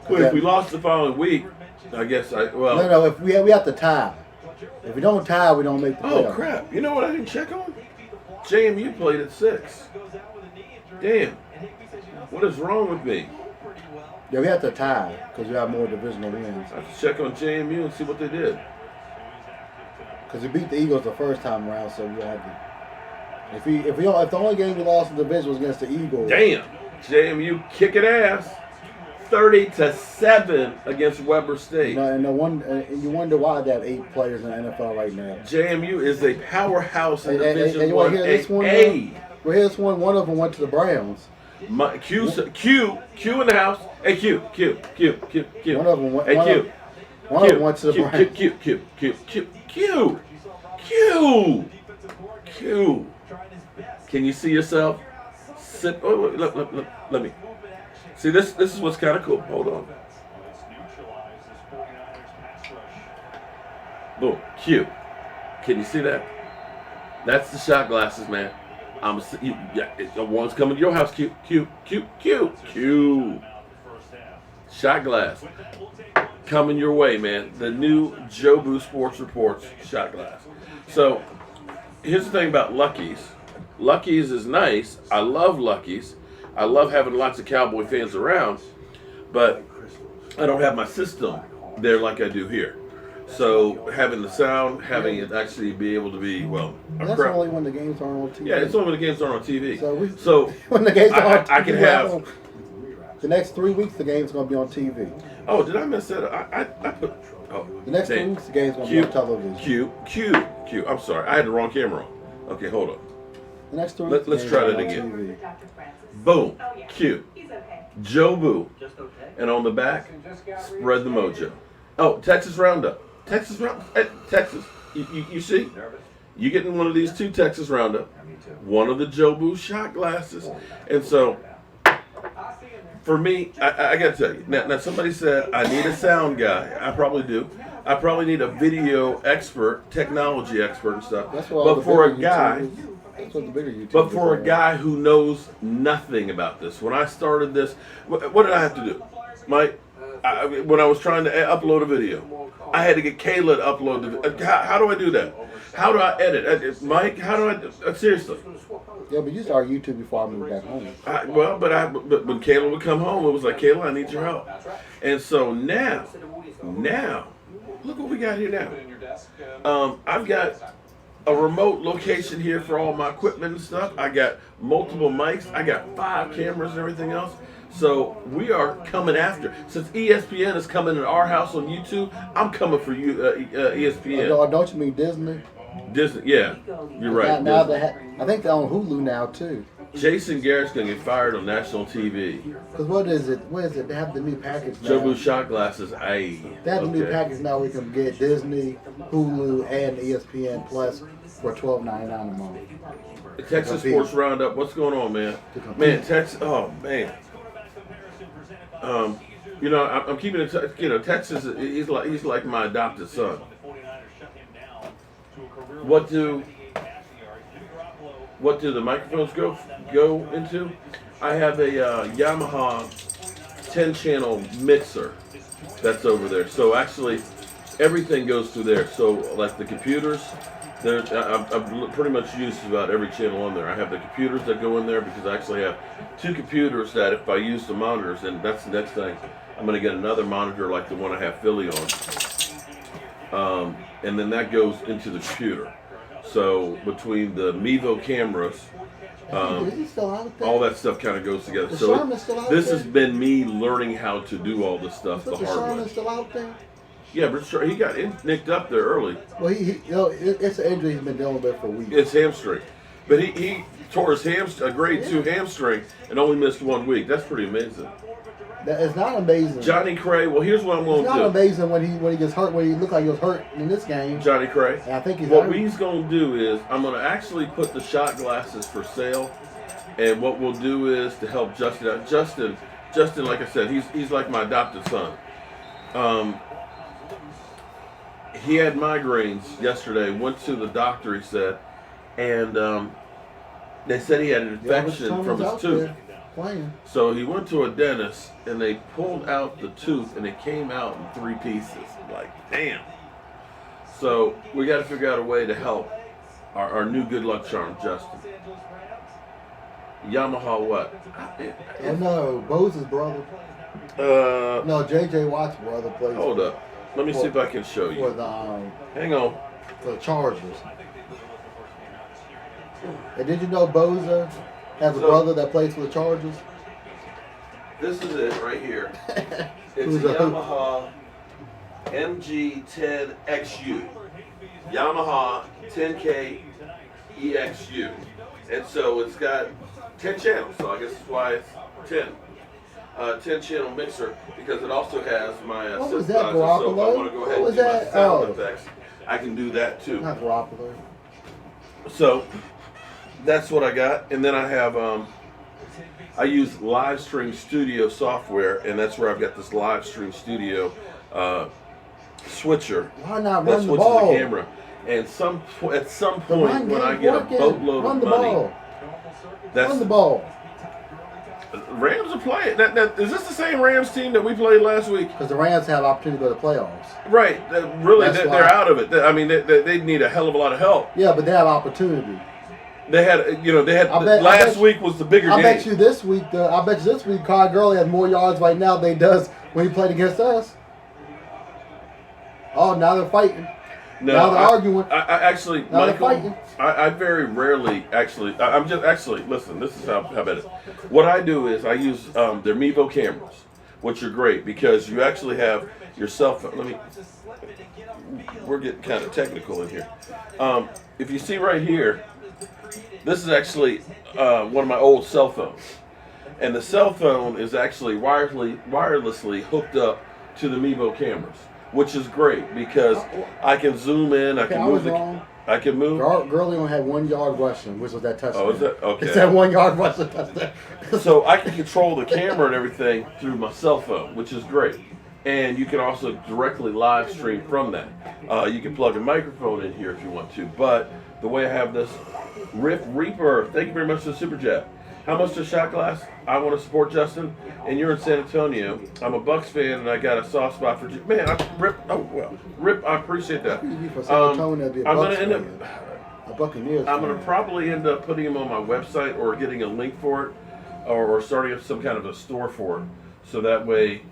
Speaker 2: But if we lost the following week, I guess
Speaker 10: No. If we have to tie. If we don't tie, we don't make the playoffs.
Speaker 2: Oh crap! You know what I didn't check on? JMU played at 6. Damn. What is wrong with me?
Speaker 10: Yeah, we have to tie because we have more divisional wins.
Speaker 2: I have to check on JMU and see what they did.
Speaker 10: Because we beat the Eagles the first time around, so we had to. If the only game we lost in the division was against the Eagles.
Speaker 2: Damn. JMU kicking ass. 30-7 against Weber State.
Speaker 10: And you wonder why they have 8 players in the NFL right now.
Speaker 2: JMU is a powerhouse in Division
Speaker 10: and you want to hear this one? Well, here's one. One of them went to the Browns.
Speaker 2: Q in the house. Hey, Q.
Speaker 10: One of them went.
Speaker 2: Hey, Q.
Speaker 10: One of them went to the Browns.
Speaker 2: Q. Can you see yourself? Sit. Oh, let me. See, this is what's kind of cool. Hold on. Boom. Q. Can you see that? That's the shot glasses, man. One's coming to your house. Q. Shot glass. Coming your way, man. The new Jobu Sports Reports shot glass. So, here's the thing about Lucky's. Lucky's is nice. I love Lucky's. I love having lots of Cowboy fans around, but I don't have my system there like I do here. So having the sound, having it actually be able to be,
Speaker 10: that's only when the games aren't on TV.
Speaker 2: Yeah, it's only when the games aren't on TV.
Speaker 10: So when the games are on TV,
Speaker 2: I can have
Speaker 10: the next 3 weeks the game's going to be on TV.
Speaker 2: Oh, did I mess that up? I put. Oh,
Speaker 10: the next 3 weeks the game's going to be on television.
Speaker 2: Q. I'm sorry, I had the wrong camera on. Okay, hold on.
Speaker 10: The next 3 weeks.
Speaker 2: Let's try that again. Boom. Q. Jobu. And on the back, spread the mojo. Oh, Texas Roundup. Texas. You see? You getting one of these 2 Texas Roundup. One of the Jobu shot glasses. And so, for me, I got to tell you. Now, somebody said, I need a sound guy. I probably do. I probably need a video expert, technology expert and stuff. But for a guy... But for a guy who knows nothing about this, when I started this, what did I have to do? Mike, when I was trying to upload a video, I had to get Kayla to upload the video. How do I do that? How do I edit? Mike, how do I, seriously?
Speaker 10: Yeah, but you started YouTube before I moved back home.
Speaker 2: But when Kayla would come home, it was like, Kayla, I need your help. And so now, look what we got here now. I've got a remote location here for all my equipment and stuff. I got multiple mics. I got 5 cameras and everything else. So we are coming after. Since ESPN is coming to our house on YouTube, I'm coming for you, ESPN.
Speaker 10: Don't you mean Disney?
Speaker 2: Disney, yeah, you're right.
Speaker 10: Now I think they're on Hulu now too.
Speaker 2: Jason Garrett's gonna get fired on national TV.
Speaker 10: Because what is it? They have the new package now.
Speaker 2: Joe Blue shot glasses. Aye.
Speaker 10: They have the new package now. We can get Disney, Hulu, and ESPN Plus for $12.99 a month.
Speaker 2: Texas Sports Roundup. What's going on, man? Man, Texas. Oh man. You know, I'm keeping it. You know, Texas. He's like my adopted son. What do the microphones go into? I have a Yamaha 10-channel mixer that's over there. So actually, everything goes through there. So like the computers, I've pretty much used about every channel on there. I have the computers that go in there because I actually have 2 computers that if I use the monitors, and that's the next thing, I'm going to get another monitor like the one I have Philly on. And then that goes into the computer. So between the Mevo cameras, all that stuff kind of goes together. So this has been me learning how to do all this stuff the hard way.
Speaker 10: Still out there?
Speaker 2: Yeah, but he got nicked up there early.
Speaker 10: Well, it's an injury he's been dealing with for weeks.
Speaker 2: It's hamstring, but he tore his a grade 2 hamstring and only missed 1 week. That's pretty amazing.
Speaker 10: It's not amazing.
Speaker 2: Johnny Cray. Well, here's what I'm going to do.
Speaker 10: It's not amazing when he gets hurt. When he looked like he was hurt in this game.
Speaker 2: Johnny Cray.
Speaker 10: And I think he's
Speaker 2: what
Speaker 10: hurt.
Speaker 2: he's going to do is I'm going to actually put the shot glasses for sale, and what we'll do is to help Justin out. Justin, like I said, he's like my adopted son. He had migraines yesterday. Went to the doctor. He said, and they said he had an infection from his tooth. So he went to a dentist and they pulled out the tooth and it came out in 3 pieces. Like, damn. So we got to figure out a way to help our new good luck charm, Justin. Yamaha what?
Speaker 10: Oh no, Bose's brother. No, JJ Watt's brother plays.
Speaker 2: Hold up. Let me see if I can show you.
Speaker 10: For the,
Speaker 2: hang on.
Speaker 10: For the Chargers. And did you know Bosa has a brother that plays for the Chargers?
Speaker 2: This is it right here. It's a Yamaha MG10 XU. Yamaha 10K EXU. And so it's got 10 channels, so I guess that's why it's 10. 10 channel mixer because it also has my
Speaker 10: what was that,
Speaker 2: synthesizer. So if I want to go ahead and do my sound effects, I can do that too.
Speaker 10: Not Garoppolo.
Speaker 2: So that's what I got, and then I have I use Livestream Studio software, and that's where I've got this Livestream Studio switcher.
Speaker 10: Why not
Speaker 2: that
Speaker 10: run the ball?
Speaker 2: switches the camera. And at some point when I get a boatload of money, that's
Speaker 10: run the ball.
Speaker 2: Rams are playing. Is this the same Rams team that we played last week?
Speaker 10: Because the Rams have opportunity to go to the playoffs.
Speaker 2: Right. Really, they're out of it. I mean, they need a hell of a lot of help.
Speaker 10: Yeah, but they have opportunity.
Speaker 2: They had, last week was the bigger game.
Speaker 10: I bet you this week, Kyle Gurley has more yards right now than he does when he played against us. Oh, now they're fighting.
Speaker 2: No,
Speaker 10: now they're arguing.
Speaker 2: I actually,
Speaker 10: now
Speaker 2: Michael, I very rarely listen, this is how bad it is. What I do is I use their Mevo cameras, which are great because you actually have your cell phone. We're getting kind of technical in here. If you see right here, this is actually one of my old cell phones. And the cell phone is actually wirelessly hooked up to the Mevo cameras, which is great because I can zoom in, I can move.
Speaker 10: Gurley only had 1 yard rushing, which was that touchdown.
Speaker 2: Oh, is that? Okay.
Speaker 10: It's that 1 yard rushing touchdown.
Speaker 2: So I can control the camera and everything through my cell phone, which is great. And you can also directly live stream from that. You can plug a microphone in here if you want to. But the way I have this, Reaper, thank you very much for the super chat. How much does shot glass? I want to support Justin, and you're in San Antonio. I'm a Bucks fan, and I got a soft spot for man. Rip. I appreciate that. I'm gonna end up.
Speaker 10: A Buccaneers.
Speaker 2: I'm gonna probably end up putting him on my website or getting a link for it, or starting up some kind of a store for it, so that way.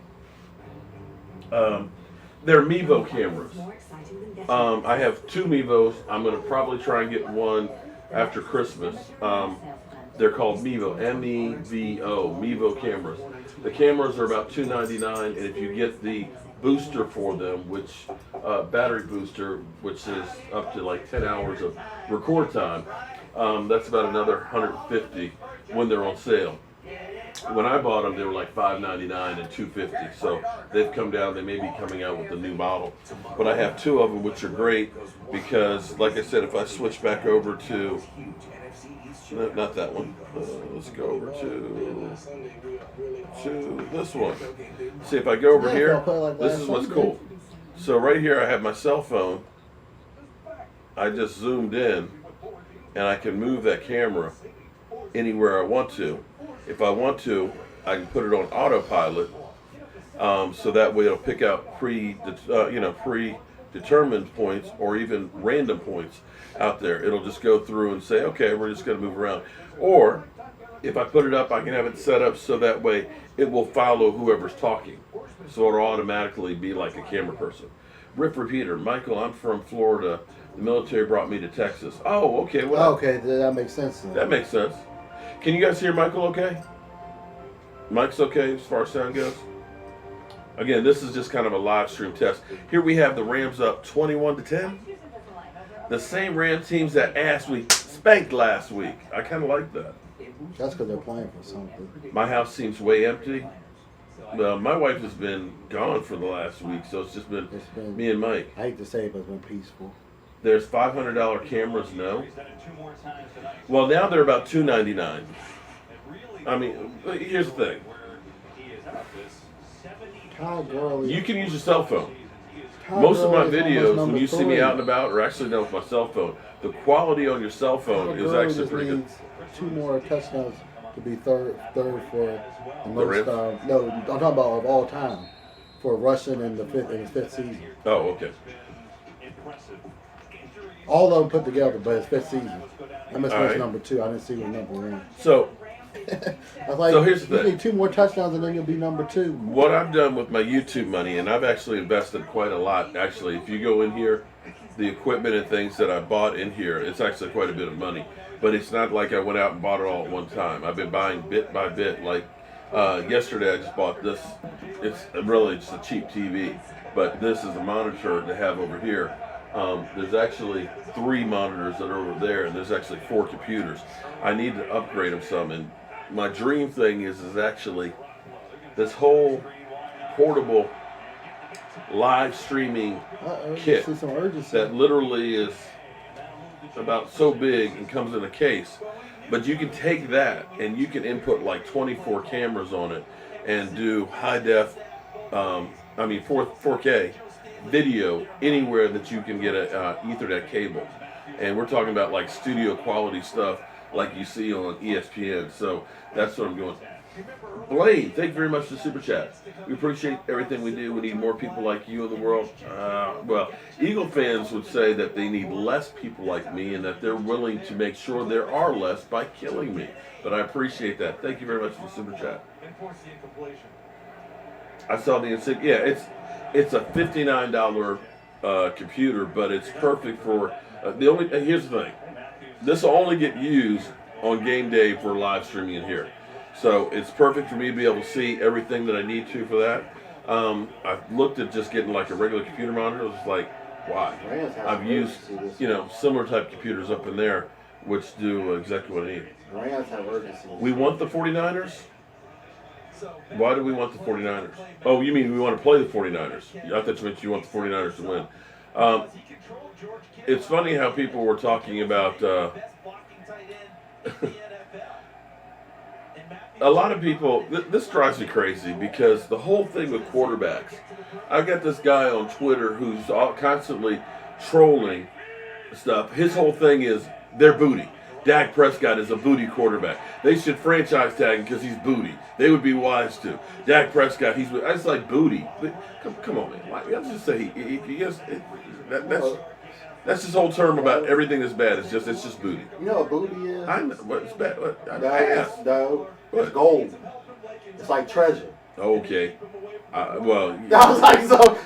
Speaker 2: They're Mevo cameras. I have 2 Mevos. I'm going to probably try and get one after Christmas. They're called Mevo, M-E-V-O, Mevo cameras. The cameras are about $2.99, and if you get the booster for them, which battery booster, which is up to like 10 hours of record time, that's about another $150 when they're on sale. When I bought them, they were like $5.99 and $2.50. So they've come down. They may be coming out with a new model, but I have 2 of them, which are great because, like I said, if I switch back over to not that one, let's go over to this one. See, if I go over here, this is what's cool. So right here, I have my cell phone. I just zoomed in, and I can move that camera anywhere I want to. If I want to, I can put it on autopilot, so that way it'll pick out predetermined points or even random points out there. It'll just go through and say, okay, we're just going to move around. Or if I put it up, I can have it set up so that way it will follow whoever's talking. So it'll automatically be like a camera person. Rip Repeater, Michael, I'm from Florida. The military brought me to Texas. Oh, okay. Well,
Speaker 10: okay, that makes sense then.
Speaker 2: That makes sense. Can you guys hear Michael okay? Mike's okay as far as sound goes? Again, this is just kind of a live stream test. Here we have the Rams up 21-10. The same Rams teams that ass we spanked last week. I kind of like that.
Speaker 10: That's because they're playing for something.
Speaker 2: My house seems way empty. Well, my wife has been gone for the last week, so it's just been me and Mike.
Speaker 10: I hate to say it, but it's been peaceful.
Speaker 2: There's $500 cameras, no? Well, now they're about $2.99. I mean, here's the thing. You can use your cell phone. Most of my videos, when you see me out and about, are actually done with my cell phone. The quality on your cell phone is actually pretty good.
Speaker 10: 2 more touchdowns to be third for the most.
Speaker 2: Rams?
Speaker 10: No, I'm talking about of all time for rushing in his fifth season.
Speaker 2: Oh, okay.
Speaker 10: All of them put together, but his 5th season. I missed
Speaker 2: Right.
Speaker 10: number 2. I didn't see what number 1.
Speaker 2: So,
Speaker 10: I was like,
Speaker 2: so here's the
Speaker 10: you
Speaker 2: thing.
Speaker 10: need 2 more touchdowns and then you'll be number 2.
Speaker 2: What I've done with my YouTube money, and I've actually invested quite a lot. Actually, if you go in here, the equipment and things that I bought in here, it's actually quite a bit of money. But it's not like I went out and bought it all at one time. I've been buying bit by bit. Like yesterday, I just bought this. It's really just a cheap TV, but this is a monitor to have over here. There's actually 3 monitors that are over there, and there's actually 4 computers. I need to upgrade them some, and my dream thing is actually this whole portable live streaming kit that literally is about so big and comes in a case. But you can take that and you can input like 24 cameras on it and do high def, 4K video anywhere that you can get a Ethernet cable. And we're talking about like studio quality stuff like you see on ESPN. So that's what I'm doing. Blaine, thank you very much for the super chat. We appreciate everything we do. We need more people like you in the world. Well, Eagle fans would say that they need less people like me and that they're willing to make sure there are less by killing me. But I appreciate that. Thank you very much for the super chat. I saw the insignia. Yeah, it's a $59 computer, but it's perfect for here's the thing. This will only get used on game day for live streaming in here. So it's perfect for me to be able to see everything that I need to for that. I've looked at just getting like a regular computer monitor. It was like, why? I've used, similar type computers up in there, which do exactly what I need. We want the 49ers? Why do we want the 49ers? Oh, you mean we want to play the 49ers? I thought you meant you want the 49ers to win. It's funny how people were talking about... a lot of people, this drives me crazy because the whole thing with quarterbacks, I've got this guy on Twitter who's constantly trolling stuff. His whole thing is they're booty. Dak Prescott is a booty quarterback. They should franchise tag him because he's booty. They would be wise to. Dak Prescott, that's like booty. Come on, man. Let's just say that's his whole term about everything that's bad. It's just booty.
Speaker 10: You know what booty is?
Speaker 2: I know, but it's bad.
Speaker 10: It's gold. It's like treasure.
Speaker 2: Okay. Well.
Speaker 10: I was like, so.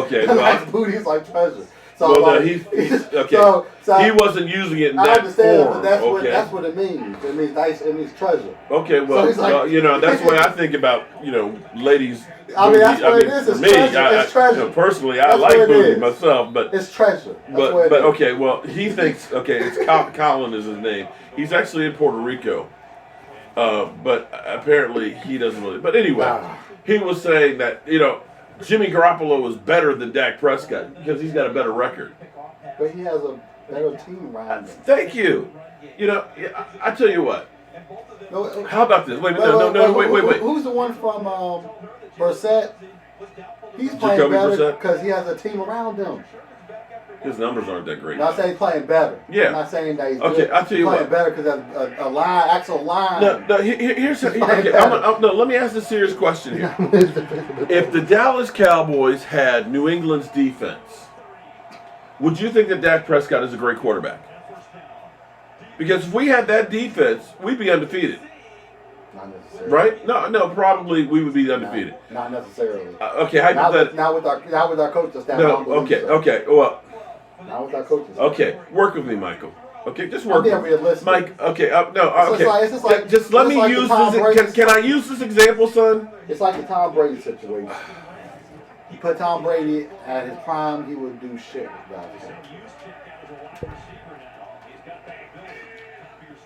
Speaker 2: Okay.
Speaker 10: Like booty's like treasure. So
Speaker 2: well,
Speaker 10: like,
Speaker 2: no, he's okay.
Speaker 10: So
Speaker 2: he wasn't using it in
Speaker 10: I
Speaker 2: that
Speaker 10: understand,
Speaker 2: form.
Speaker 10: but that's what it means. It means nice. It means treasure.
Speaker 2: Okay. Well,
Speaker 10: so like,
Speaker 2: you know, that's the way I think about, you know, ladies.
Speaker 10: I mean, that's what it is. It's
Speaker 2: for me,
Speaker 10: treasure. It's treasure.
Speaker 2: You know, personally, I like booty myself, but
Speaker 10: it's treasure.
Speaker 2: But okay, well, he thinks it's Colin is his name. He's actually in Puerto Rico, but apparently he doesn't really. But anyway, he was saying that, you know, Jimmy Garoppolo is better than Dak Prescott because he's got a better record.
Speaker 10: But he has a better team around him.
Speaker 2: Thank you. You know, I tell you what.
Speaker 10: No,
Speaker 2: how about this? Wait.
Speaker 10: Who's the one from Brissett? He's playing
Speaker 2: Jacoby
Speaker 10: better
Speaker 2: Brissett?
Speaker 10: because he has a team around him.
Speaker 2: His numbers aren't that great.
Speaker 10: I'm not saying he's playing better.
Speaker 2: Yeah.
Speaker 10: I'm not saying that he's
Speaker 2: okay,
Speaker 10: good.
Speaker 2: I'll tell you
Speaker 10: he's
Speaker 2: what.
Speaker 10: playing better because a line, actual line.
Speaker 2: No. Here's okay. No, let me ask a serious question here. If the Dallas Cowboys had New England's defense, would you think that Dak Prescott is a great quarterback? Because if we had that defense, we'd be undefeated.
Speaker 10: Not necessarily.
Speaker 2: Right? No. Probably we would be undefeated.
Speaker 10: Not necessarily.
Speaker 2: Okay, hypothetically.
Speaker 10: Not with our coaches.
Speaker 2: No. Okay. Well.
Speaker 10: Not with our coaches.
Speaker 2: Okay. Work with me, Michael. Okay, just work with me.
Speaker 10: Realistic.
Speaker 2: Mike. Okay. Okay. Just let me use this. Can I use this example, son?
Speaker 10: It's like the Tom Brady situation. You put Tom Brady at his prime, he would do shit.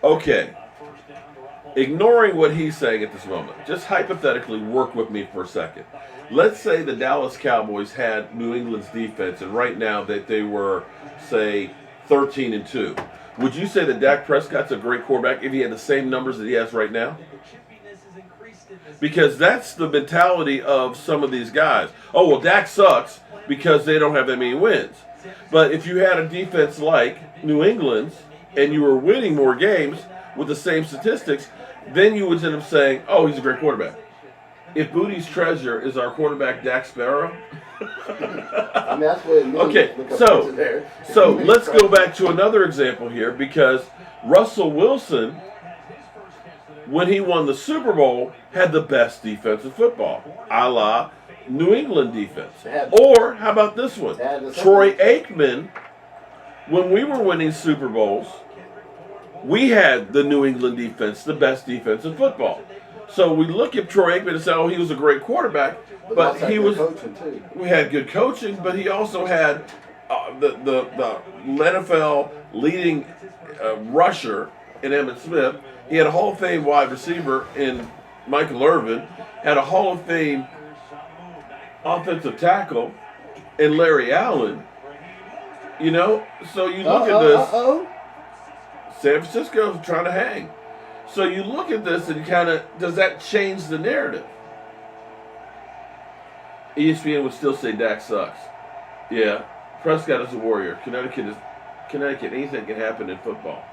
Speaker 2: Okay. Ignoring what he's saying at this moment, just hypothetically work with me for a second. Let's say the Dallas Cowboys had New England's defense, and right now that they were, say, 13-2. Would you say that Dak Prescott's a great quarterback if he had the same numbers that he has right now? Because that's the mentality of some of these guys. Oh, well, Dak sucks because they don't have that many wins. But if you had a defense like New England's and you were winning more games with the same statistics, then you would end up saying, oh, he's a great quarterback. If Booty's treasure is our quarterback, Dak Sparrow.
Speaker 10: I mean, that's what it means.
Speaker 2: Okay, so let's go back to another example here, because Russell Wilson, when he won the Super Bowl, had the best defense in football, a la New England defense. Or, how about this one? Troy Aikman, when we were winning Super Bowls, we had the New England defense, the best defense in football. So we look at Troy Aikman and say, oh, he was a great quarterback, but he was. We had good coaching, but he also had the NFL leading rusher in Emmitt Smith. He had a Hall of Fame wide receiver in Michael Irvin, had a Hall of Fame offensive tackle in Larry Allen. You know, so you look at this. San Francisco's trying to hang. So you look at this and kind of, does that change the narrative? ESPN would still say Dak sucks. Yeah, Prescott is a warrior. Connecticut, anything can happen in football.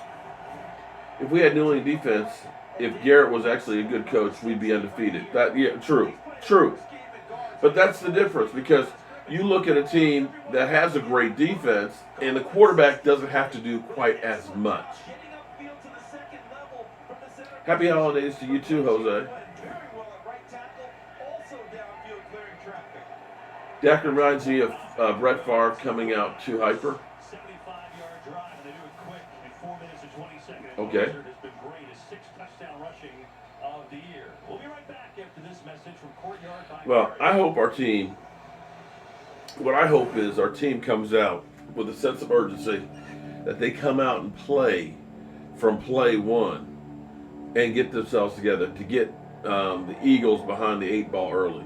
Speaker 2: If we had New England defense, if Garrett was actually a good coach, we'd be undefeated. True. But that's the difference, because you look at a team that has a great defense and the quarterback doesn't have to do quite as much. Happy holidays to you too, Jose. Dak reminds me of Brett Favre coming out too hyper. Okay. Well, I hope our team, what I hope is our team comes out with a sense of urgency, that they come out and play from play one and get themselves together to get the Eagles behind the 8 ball early.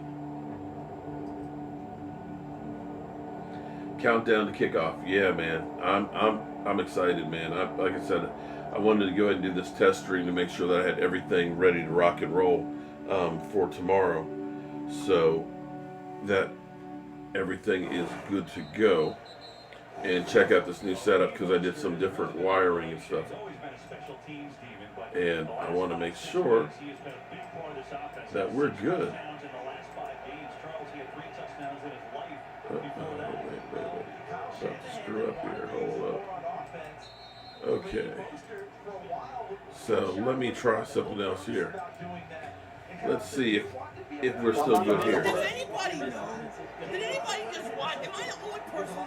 Speaker 2: Countdown to kickoff. Yeah, man. I'm excited, man. Like I said, I wanted to go ahead and do this test stream to make sure that I had everything ready to rock and roll for tomorrow, so that everything is good to go. And check out this new setup, because I did some different wiring and stuff. And I want to make sure that we're good. Wait. About to screw up here. Hold up. Okay. So let me try something else here. Let's see if we're still good here.
Speaker 5: Does anybody know? Did anybody just watch? Am I the only person?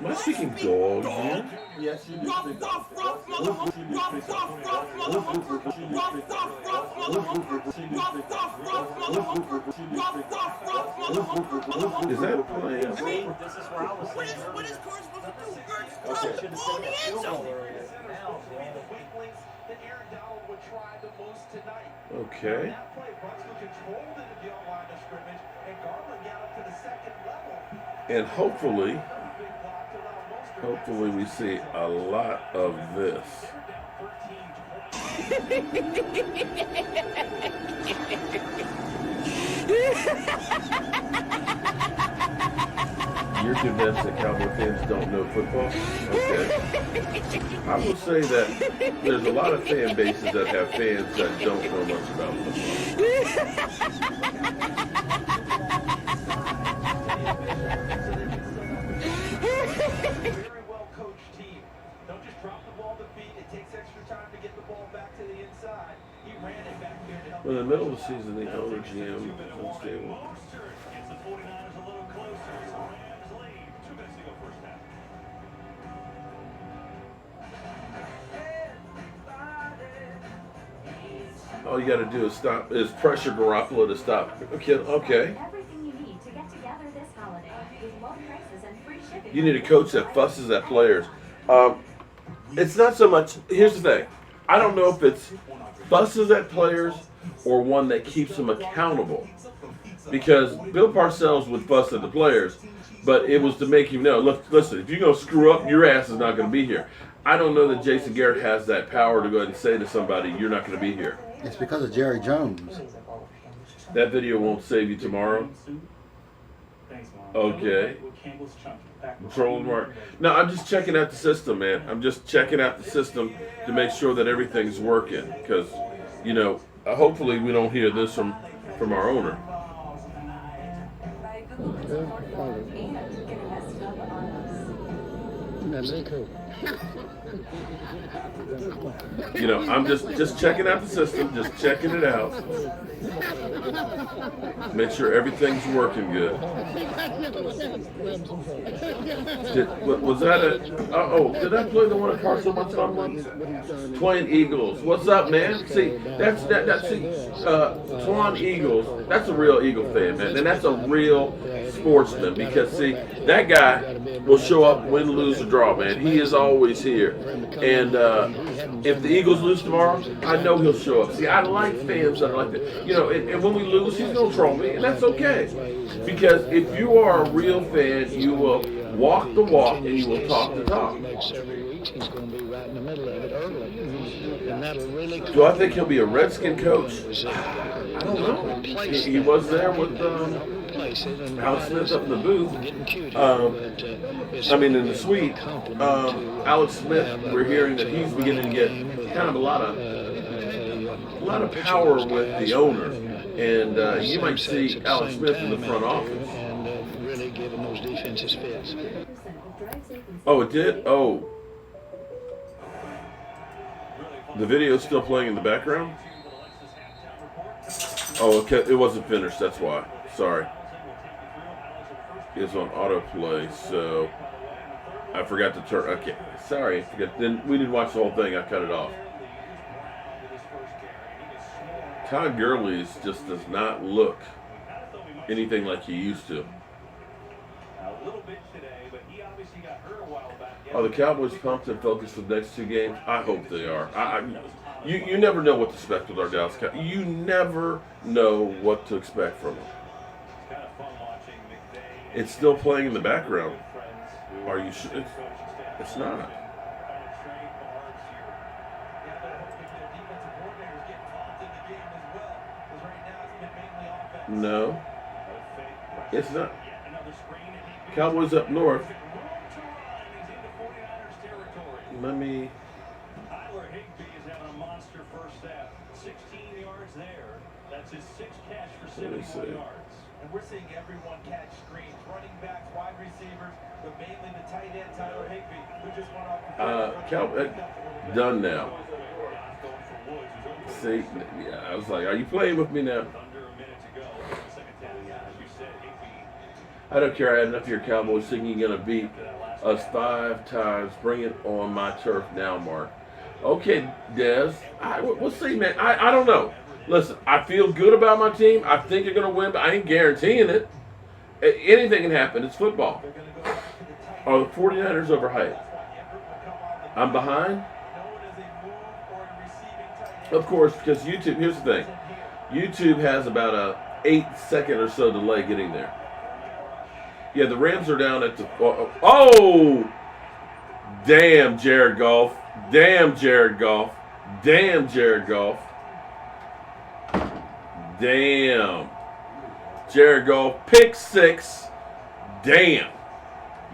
Speaker 2: Am I speaking dog here?
Speaker 10: Yes, you do.
Speaker 5: Rough, motherfucker. Rough, motherfucker.
Speaker 2: Is that playing?
Speaker 5: I mean, what is Carr supposed to do? Drop the ball in the end zone.
Speaker 2: Okay.
Speaker 3: That play, Bucks were controlled into the line of scrimmage, and Garland got up to the second level.
Speaker 2: And hopefully we see a lot of this. You're convinced that Cowboy fans don't know football? Okay. I will say that there's a lot of fan bases that have fans that don't know much about
Speaker 3: Very well coached team. Don't just drop the ball to feet. It takes extra time to get the ball back to the inside. He ran it back there to help.
Speaker 2: Well, in the middle of the season, the owner GM unstable.
Speaker 1: Gets the 49ers a little closer. So Rams lead. 2 minutes to go first half.
Speaker 2: All you got to do is pressure Garoppolo to stop. Okay.
Speaker 8: Everything you need to get together this holiday with low prices and free shipping.
Speaker 2: You need a coach that fusses at players. It's not so much. Here's the thing. I don't know if it's fusses at players or one that keeps them accountable. Because Bill Parcells would fuss at the players, but it was to make him know, look, listen, if you're going to screw up, your ass is not going to be here. I don't know that Jason Garrett has that power to go ahead and say to somebody, you're not going to be here.
Speaker 10: It's because of Jerry Jones.
Speaker 2: That video won't save you tomorrow. Okay. Controlling mark. No, I'm just checking out the system, man. I'm just checking out the system to make sure that everything's working. Because, you know, hopefully we don't hear this from our owner. You know, I'm just checking out the system, just checking it out. Make sure everything's working good. Was that a? Did I play the one at Carson once on once? Twin Eagles. What's up, man? See, that's Twin Eagles. That's a real Eagle fan, man, and that's a real sportsman. Because see, that guy will show up, win, lose, or draw, man. He is always here. And if the Eagles lose tomorrow, I know he'll show up. See, I like fans that are like that. You know, and when we lose, he's gonna troll me, and that's okay. Because if you are a real fan, you will walk the walk and you will talk the talk. Do I think he'll be a Redskin coach? I don't know. He was there with Alex Smith up in the booth. In the suite. Alex Smith, we're hearing that he's beginning to get kind of a lot of power with the owner, and you might see Alex Smith in the front office.
Speaker 11: Really giving those defenses fits.
Speaker 2: Oh, it did? Oh. The video's still playing in the background? Oh, okay. It wasn't finished, that's why. Sorry. It's on autoplay, so I forgot to turn. Okay, sorry. I forgot. Then we didn't watch the whole thing. I cut it off. Todd Gurley just does not look anything like he used to. Are the Cowboys pumped and focused for the next 2 games? I hope they are. You never know what to expect with our Dallas Cowboys. You never know what to expect from them. It's still playing in the background. Are you sure? It's not. No. It's not. Cowboys up north. Let me.
Speaker 1: Tyler Higbee is having a monster first half. 16 yards there. That's his 6th catch for 71 yards.
Speaker 3: And we're seeing everyone catch screens, running backs, wide receivers, but mainly the tight end Tyler Higbee, who just went off.
Speaker 2: Done now. See, yeah, I was like, are you playing with me now? I don't care. I had enough of your Cowboys thinking you're going to beat us 5 times. Bring it on my turf now, Mark. Okay, Dez. We'll see, man. I don't know. Listen, I feel good about my team. I think they're going to win, but I ain't guaranteeing it. Anything can happen. It's football. Are the 49ers overhyped? I'm behind? Of course, because YouTube, here's the thing. YouTube has about a 8-second or so delay getting there. Yeah, the Rams are down at the... Oh! Damn, Jared Goff. Damn, Jared Goff. Damn, Jared Goff. Damn. Jared Goff. Pick 6. Damn.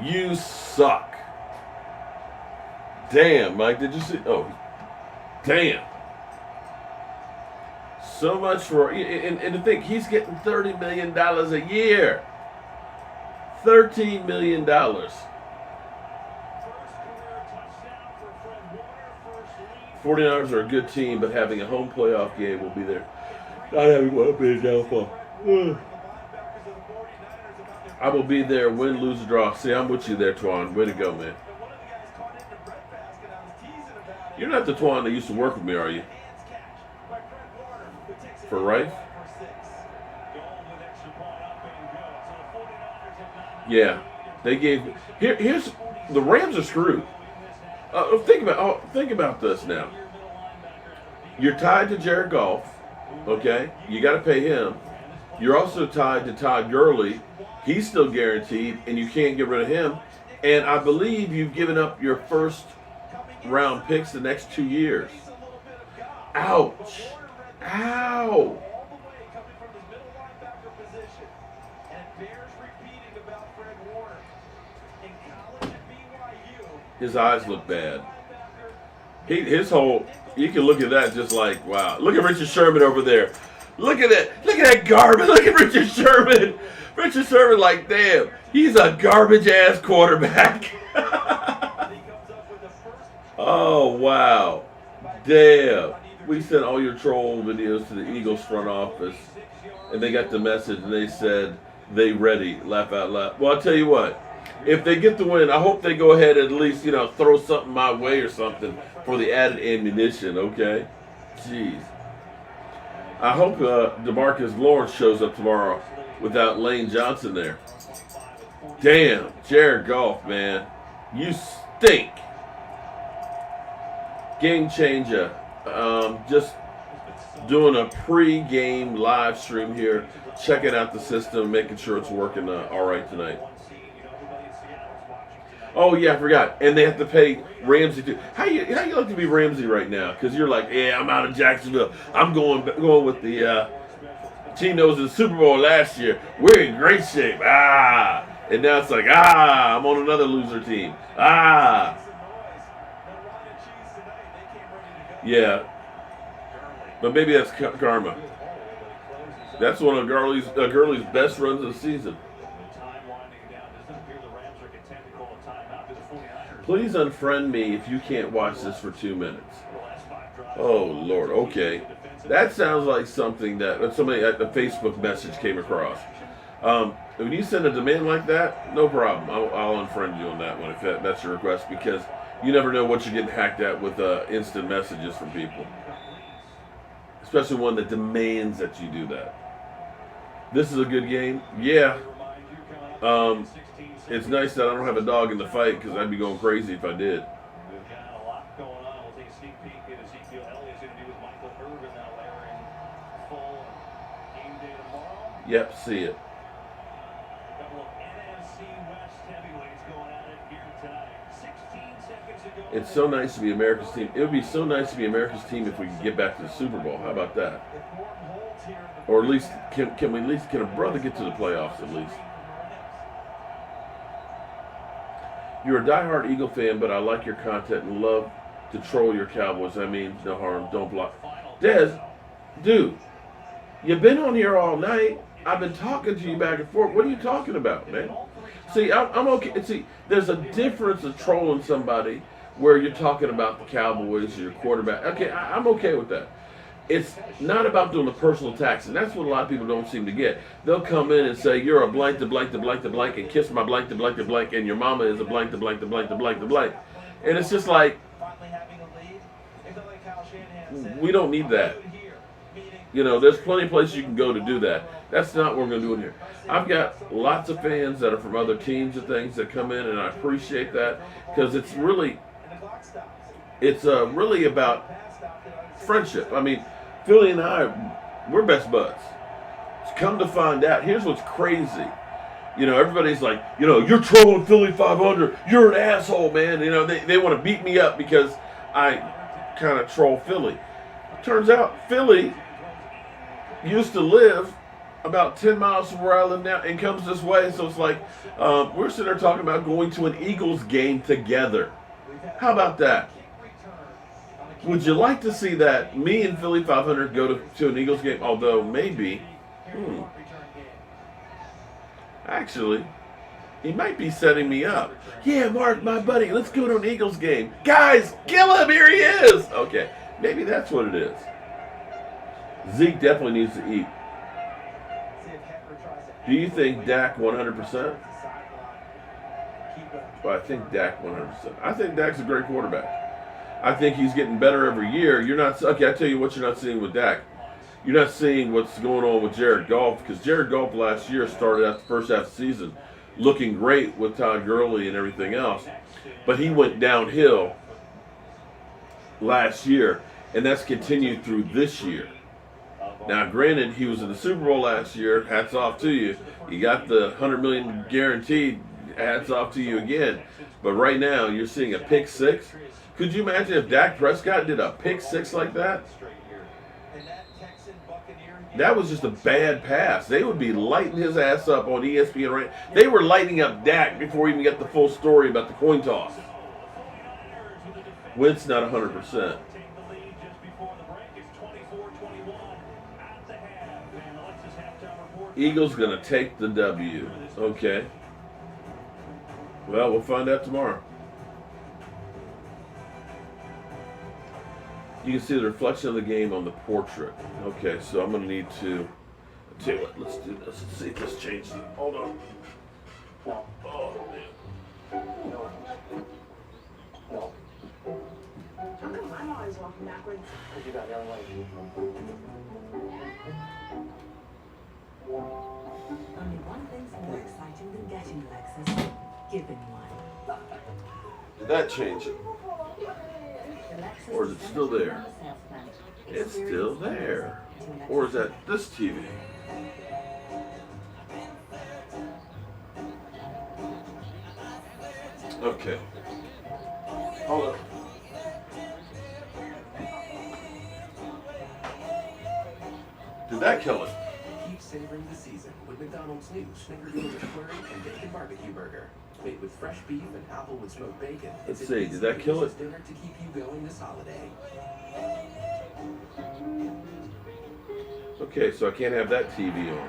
Speaker 2: You suck. Damn, Mike, did you see? Oh, damn. So much for, and to think he's getting $30 million a year. $13 million. 49ers are a good team, but having a home playoff game will be there. Not having one be a downfall. I will be there, win, lose, or draw. See, I'm with you there, Twan. Way to go, man. You're not the Twan that used to work with me, are you? For Rife? Yeah. They gave... Here's... The Rams are screwed. Think about this now. You're tied to Jared Goff, okay? You got to pay him. You're also tied to Todd Gurley. He's still guaranteed, and you can't get rid of him. And I believe you've given up your first round picks the next 2 years. Ouch. Ow. His eyes look bad. His whole, you can look at that just like, wow. Look at Richard Sherman over there. Look at that. Look at that garbage. Look at Richard Sherman. Richard Sherman, like, damn, he's a garbage-ass quarterback. Oh, wow. Damn. We sent all your troll videos to the Eagles front office, and they got the message, and they said, they ready. Laugh out loud. Well, I'll tell you what. If they get the win, I hope they go ahead and at least, throw something my way or something for the added ammunition, okay? Jeez. I hope DeMarcus Lawrence shows up tomorrow without Lane Johnson there. Damn, Jared Goff, man. You stink. Game changer. Just doing a pre-game live stream here, checking out the system, making sure it's working all right tonight. Oh yeah, I forgot. And they have to pay Ramsey too. How you like to be Ramsey right now? Because you're like, yeah, I'm out of Jacksonville. I'm going with the team that was in the Super Bowl last year. We're in great shape. And now it's like, I'm on another loser team. Yeah. But maybe that's karma. That's one of Gurley's best runs of the season. Please unfriend me if you can't watch this for 2 minutes. Oh, Lord. Okay. That sounds like something that somebody at the Facebook message came across. When you send a demand like that, no problem. I'll unfriend you on that one if that's your request, because you never know what you're getting hacked at with instant messages from people. Especially one that demands that you do that. This is a good game? Yeah. It's nice that I don't have a dog in the fight, because I'd be going crazy if I did.
Speaker 1: We've got a lot going on. We'll take a sneak peek at Ezekiel Elliott's interview with Michael Irvin now layering full game day tomorrow.
Speaker 2: Yep, see it.
Speaker 1: A couple of NFC West heavyweights going at it here tonight. 16 seconds ago.
Speaker 2: It's so nice to be America's team. It would be so nice to be America's team if we could get back to the Super Bowl. How about that? Or at least, can a brother get to the playoffs at least? You're a diehard Eagle fan, but I like your content and love to troll your Cowboys. I mean, no harm, don't block. Dez, dude, you've been on here all night. I've been talking to you back and forth. What are you talking about, man? See, I'm okay. See, there's a difference of trolling somebody where you're talking about the Cowboys or your quarterback. Okay, I'm okay with that. it's not about doing the personal attacks, and that's what a lot of people don't seem to get. They'll come in and say, you're a blank to blank to blank to blank, and kiss my blank to blank to blank, and your mama is a blank to blank to blank to blank to blank. And it's just like, we don't need that. You know, there's plenty of places you can go to do that. That's not what we're going to do in here. I've got lots of fans that are from other teams and things that come in, and I appreciate that because it's really about friendship. I mean, Philly and I, we're best buds. Come to find out, here's what's crazy. You know, everybody's like, you know, you're trolling Philly 500. You're an asshole, man. You know, they want to beat me up because I kind of troll Philly. Turns out Philly used to live about 10 miles from where I live now and comes this way. So it's like, we're sitting there talking about going to an Eagles game together. How about that? Would you like to see that? Me and Philly 500 go to an Eagles game? Although maybe, actually, he might be setting me up. Yeah, Mark, my buddy, let's go to an Eagles game. Guys, kill him, here he is. Okay, maybe that's what it is. Zeke definitely needs to eat. Do you think Dak 100%? Well, I think Dak 100%. I think Dak's a great quarterback. I think he's getting better every year. You're not, okay, I tell you what you're not seeing with Dak. You're not seeing what's going on with Jared Goff, because Jared Goff last year started out the first half of the season looking great with Todd Gurley and everything else. But he went downhill last year, and that's continued through this year. Now, granted, he was in the Super Bowl last year. Hats off to you. You got the $100 million guaranteed. Hats off to you again. But right now, you're seeing a pick six. Could you imagine if Dak Prescott did a pick six like that? That was just a bad pass. They would be lighting his ass up on ESPN. Right? They were lighting up Dak before we even got the full story about the coin toss. Wentz not 100%. Eagles going to take the W. Okay. Well, we'll find out tomorrow. You can see the reflection of the game on the portrait. Okay, so I'm going to need to... I'll tell you what, let's do this. Let's see if this changes. Hold on. Oh, man.
Speaker 7: No.
Speaker 8: How come I'm always walking backwards?
Speaker 7: Because you got young lady.
Speaker 12: Only one thing's more exciting than getting Lexus. Giving one.
Speaker 2: Did that change it? Or is it still there? It's still there. Or is that this TV? Okay. Hold up. Did that kill it?
Speaker 13: Keep savoring the season with McDonald's new Snickerdoodle McFlurry and Bacon Barbecue Burger. Made with fresh beef and Applewood smoked bacon.
Speaker 2: Let's see, did that kill it?
Speaker 13: Dinner to keep you going this holiday.
Speaker 2: Okay, so I can't have that TV on.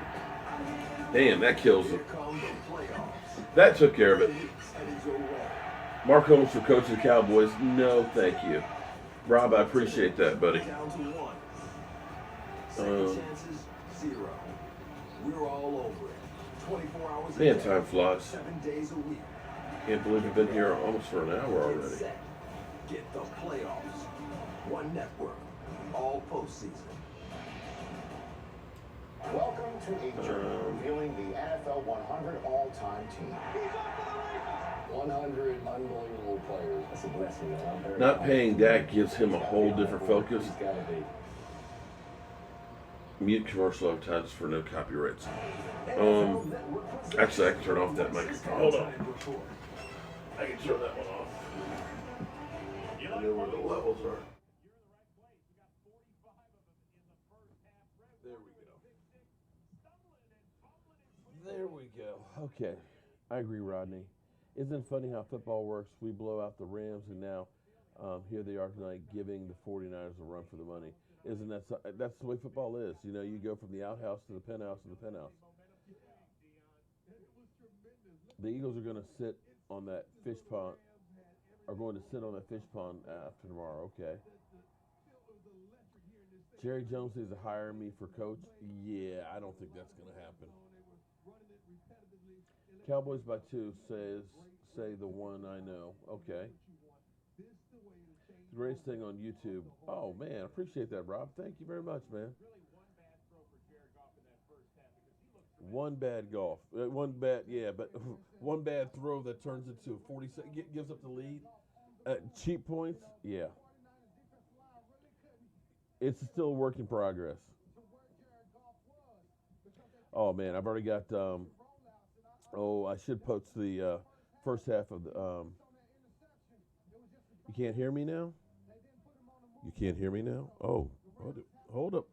Speaker 2: Damn, that kills it. That took care of it. Mark Holmes for coach of the Cowboys. No, thank you. Rob, I appreciate that, buddy.
Speaker 13: Zero. We're all over it. 24 hours
Speaker 2: Man, time flies.
Speaker 13: 7 days a week.
Speaker 2: Can't believe we've been here almost for an hour already.
Speaker 13: Get the playoffs. One network. All postseason.
Speaker 14: Welcome to a journey revealing the NFL 100 all-time team. 100 unbelievable players. That's a blessing.
Speaker 2: Not paying Dak gives him a whole different focus. Mute commercial advertisements for no copyrights. Actually, I can turn off that microphone. Hold on. I can turn that one off. I know where the levels are. There we go. Okay. I agree, Rodney. Isn't it funny how football works? We blow out the Rams, and now here they are tonight giving the 49ers a run for the money. Isn't that that's the way football is? You know, you go from the outhouse to the penthouse to the penthouse. The Eagles are going to sit on that fish pond. Are going to sit on that fish pond after tomorrow. Okay. Jerry Jones needs to hire me for coach. Yeah, I don't think that's going to happen. Cowboys by 2 say the one I know. Okay. The greatest thing on YouTube. Oh man, I appreciate that, Rob. Thank you very much, man. One bad golf, one bad but one bad throw that turns into 40 gives up the lead. Cheap points, yeah. It's still a work in progress. Oh man, I've already got. I should post the first half of the. You can't hear me now. You can't hear me now. Oh, hold up.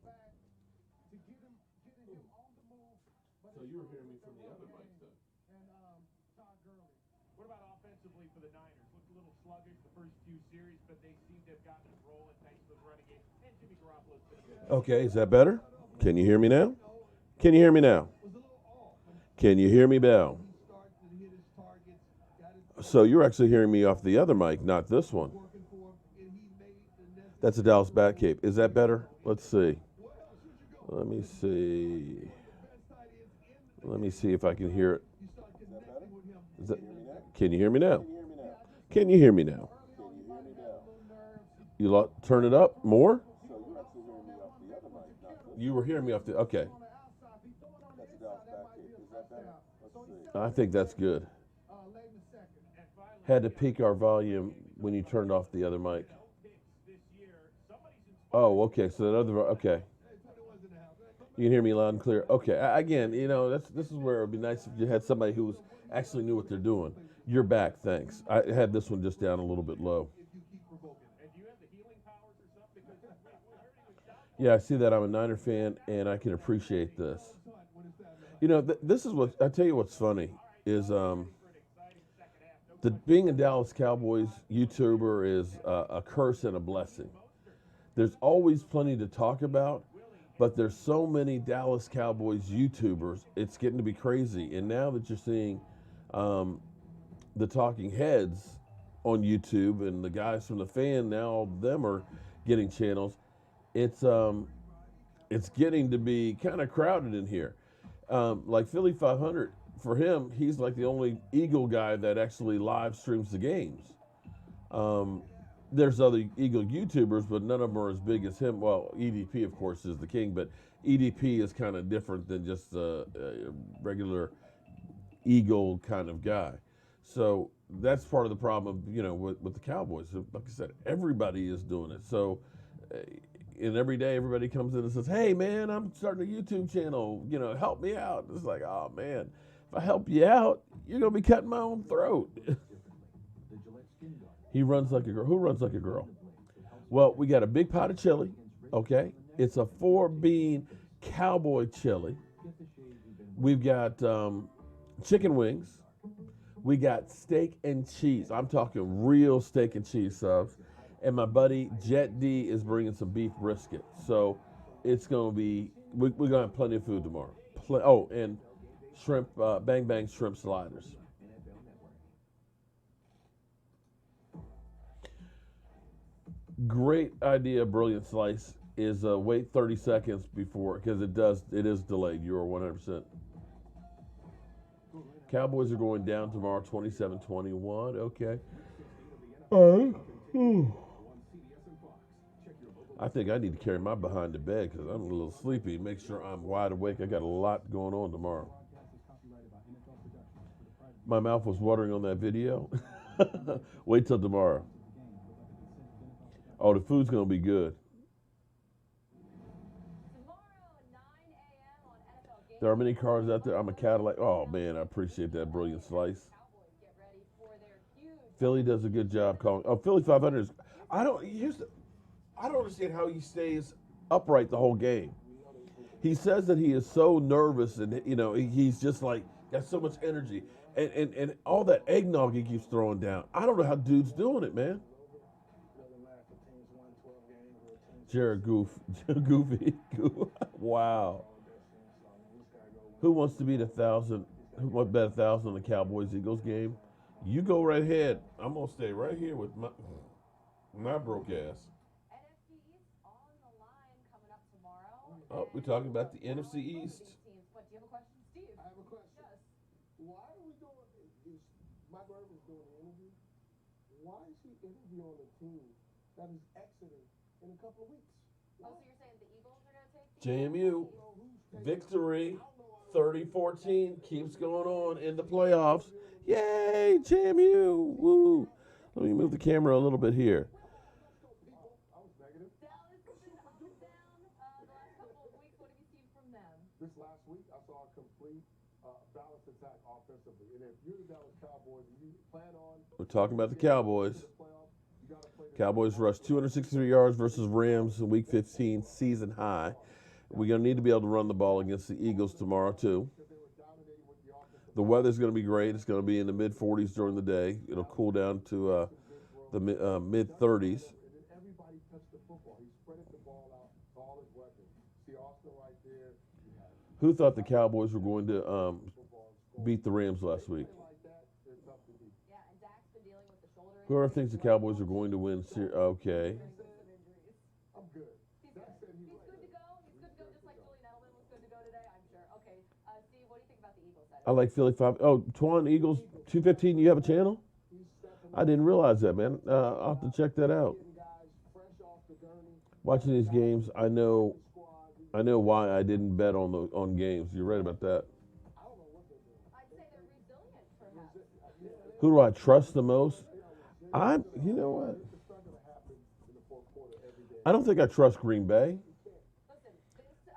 Speaker 2: So you were hearing me from the other mic then.
Speaker 3: What about offensively for the Niners? Looked a little sluggish the first few series, but they seem to have gotten it rolling thanks to the running game. And Jimmy Garoppolo's been a bit.
Speaker 2: Okay, is that better? Can you hear me now? Can you hear me now? Can you hear me, Bell? So you're actually hearing me off the other mic, not this one. That's a Dallas Batcape. Is that better? Let's see. Let me see. Let me see if I can hear it. Can you hear me now? Can you hear me now? You turn it up more? You were hearing me off the. Okay. I think that's good. Had to peak our volume when you turned off the other mic. Oh, okay. So that other, okay. You can hear me loud and clear. Okay. Again, this is where it would be nice if you had somebody who actually knew what they're doing. You're back. Thanks. I had this one just down a little bit low. Yeah, I see that. I'm a Niner fan, and I can appreciate this. This is what I tell you. What's funny is being a Dallas Cowboys YouTuber is a curse and a blessing. There's always plenty to talk about, but there's so many Dallas Cowboys YouTubers, it's getting to be crazy. And now that you're seeing the talking heads on YouTube and the guys from the fan, now all of them are getting channels. It's getting to be kind of crowded in here. Like Philly 500, for him, he's like the only Eagle guy that actually live streams the games. There's other Eagle YouTubers, but none of them are as big as him. Well, EDP, of course, is the king, but EDP is kind of different than just a regular Eagle kind of guy. So that's part of the problem, with the Cowboys. Like I said, everybody is doing it. So, and every day everybody comes in and says, "Hey, man, I'm starting a YouTube channel. Help me out." It's like, oh man, if I help you out, you're gonna be cutting my own throat. He runs like a girl. Who runs like a girl? Well, we got a big pot of chili, okay? It's a 4-bean cowboy chili. We've got chicken wings. We got steak and cheese. I'm talking real steak and cheese subs. And my buddy Jet D is bringing some beef brisket. So it's going to be, we're going to have plenty of food tomorrow. And shrimp, Bang Bang shrimp sliders. Great idea, brilliant slice is wait 30 seconds before, because it is delayed. You are 100%. Cowboys are going down tomorrow, 27-21. Okay. I think I need to carry my behind to bed because I'm a little sleepy. Make sure I'm wide awake. I got a lot going on tomorrow. My mouth was watering on that video. Wait till tomorrow. Oh, the food's going to be good. There are many cars out there. I'm a Cadillac. Oh, man, I appreciate that brilliant slice. Philly does a good job calling. Oh, Philly 500 is. I don't understand how he stays upright the whole game. He says that he is so nervous and, he's just like got so much energy. And all that eggnog he keeps throwing down. I don't know how dude's doing it, man. Jared Goofy. Wow. Who wants to beat 1,000? Who wants to bet 1,000 on the Cowboys-Eagles game? You go right ahead. I'm going to stay right here with my broke ass. Oh, we're talking about the NFC East.
Speaker 15: But do you have a question, Steve?
Speaker 16: I have a question.
Speaker 15: Yes.
Speaker 16: Why are we doing? Is Michael Irvin's doing the interview? Why is he interviewing a team that is exiting in a couple of weeks?
Speaker 15: Oh, so you're saying the Eagles are going to take?
Speaker 2: JMU victory, 30-14, keeps going on in the playoffs. Yay, JMU! Woo! Let me move the camera a little bit here.
Speaker 16: I was negative.
Speaker 15: Dallas has been up and down the last couple of weeks. What have you seen from them?
Speaker 16: This last week, I saw a complete balanced attack offensively. And if you're the Dallas Cowboys and you plan on
Speaker 2: We're talking about the Cowboys. Cowboys rushed 263 yards versus Rams in Week 15, season high. We're going to need to be able to run the ball against the Eagles tomorrow, too. The weather's going to be great. It's going to be in the mid-40s during the day. It'll cool down to the mid-30s.
Speaker 16: everybody touched the football. He spread the ball out to all his weapons. See Austin right there.
Speaker 2: Who thought the Cowboys were going to beat the Rams last week?
Speaker 15: Yeah, and Dak's been dealing with the shoulder
Speaker 2: Whoever thinks the Cowboys are going to win, okay.
Speaker 16: I'm good.
Speaker 15: He's good. He's good to go. He's good to go, just like Julian Edelman was good to go today, I'm sure. Okay, Steve, what do you think about the Eagles side?
Speaker 2: I like Philly 5. Oh, Twan, Eagles 215, you have a channel? I didn't realize that, man. I'll have to check that out. Watching these games, I know why I didn't bet on games. You're right about that.
Speaker 15: I'd say they're resilient, perhaps.
Speaker 2: Who do I trust the most? You know what? I don't think I trust Green Bay.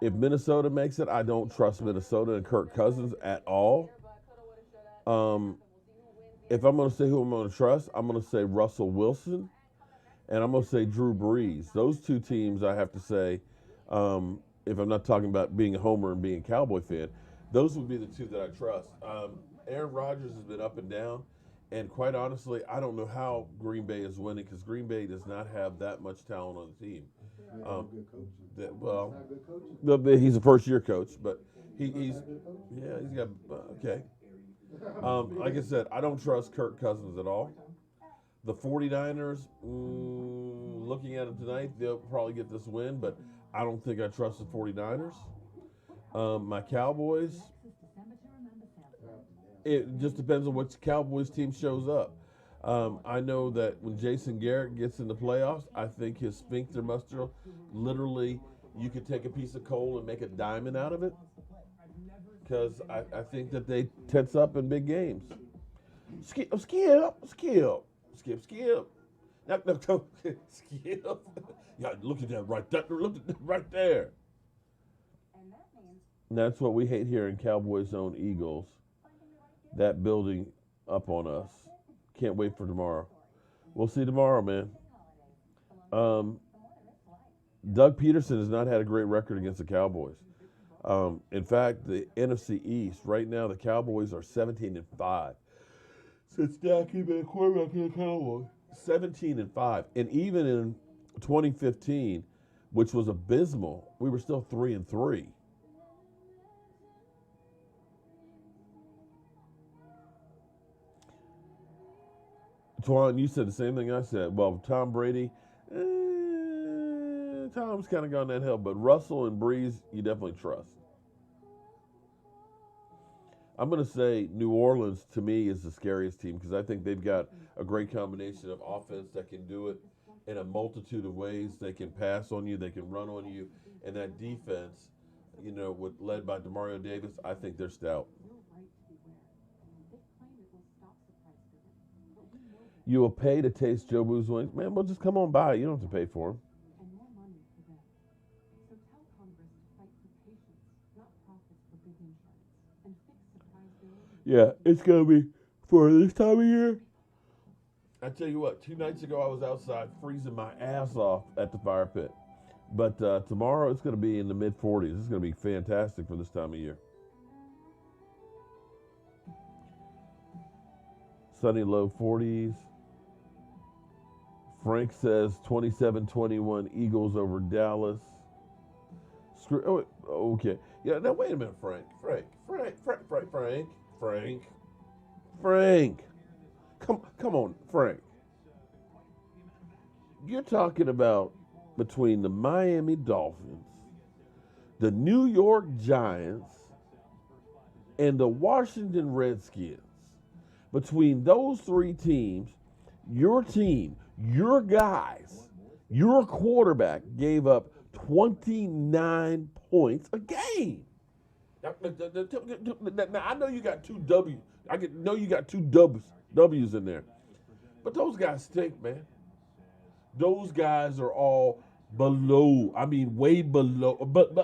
Speaker 2: If Minnesota makes it, I don't trust Minnesota and Kirk Cousins at all. If I'm going to say who I'm going to trust, I'm going to say Russell Wilson, and I'm going to say Drew Brees. Those two teams, I have to say, if I'm not talking about being a homer and being a Cowboy fan, those would be the two that I trust. Aaron Rodgers has been up and down, and quite honestly, I don't know how Green Bay is winning because Green Bay does not have that much talent on the team. He's a first-year coach, but he's got okay. Like I said, I don't trust Kirk Cousins at all. The 49ers, looking at them tonight, they'll probably get this win, but I don't think I trust the 49ers. My Cowboys, it just depends on which Cowboys team shows up. I know that when Jason Garrett gets in the playoffs, I think his sphincter muscle, literally, you could take a piece of coal and make a diamond out of it. Because I think that they tense up in big games. Skip. No, skip. Yeah, look at that right there. Look at that right there. And that's what we hate here in Cowboys Zone Eagles. That building up on us. Can't wait for tomorrow. We'll see tomorrow, man. Doug Peterson has not had a great record against the Cowboys. In fact, the NFC East, right now, the Cowboys are 17-5. Since Dak been a quarterback in the Cowboys. 17-5. And even in 2015, which was abysmal, we were still 3-3. Twan, you said the same thing I said. Well, Tom Brady, Tom's kind of gone that hill, but Russell and Breeze, you definitely trust. I'm going to say New Orleans, to me, is the scariest team because I think they've got a great combination of offense that can do it in a multitude of ways. They can pass on you, they can run on you, and that defense, led by Demario Davis, I think they're stout. You will pay to taste Joe Boo's wings? Man, well, just come on by. You don't have to pay for them. Yeah, it's going to be for this time of year. I tell you what, 2 nights ago I was outside freezing my ass off at the fire pit. But tomorrow it's going to be in the mid-40s. It's going to be fantastic for this time of year. Sunny low 40s. Frank says 27-21 Eagles over Dallas. Okay. Yeah, now wait a minute, Frank. Come on, Frank. You're talking about between the Miami Dolphins, the New York Giants and the Washington Redskins. Between those three teams, your team, your guys, your quarterback gave up 29 points a game. Now I know you got two W's. Know you got two W's in there. But those guys stink, man. Those guys are all below. I mean, way below. But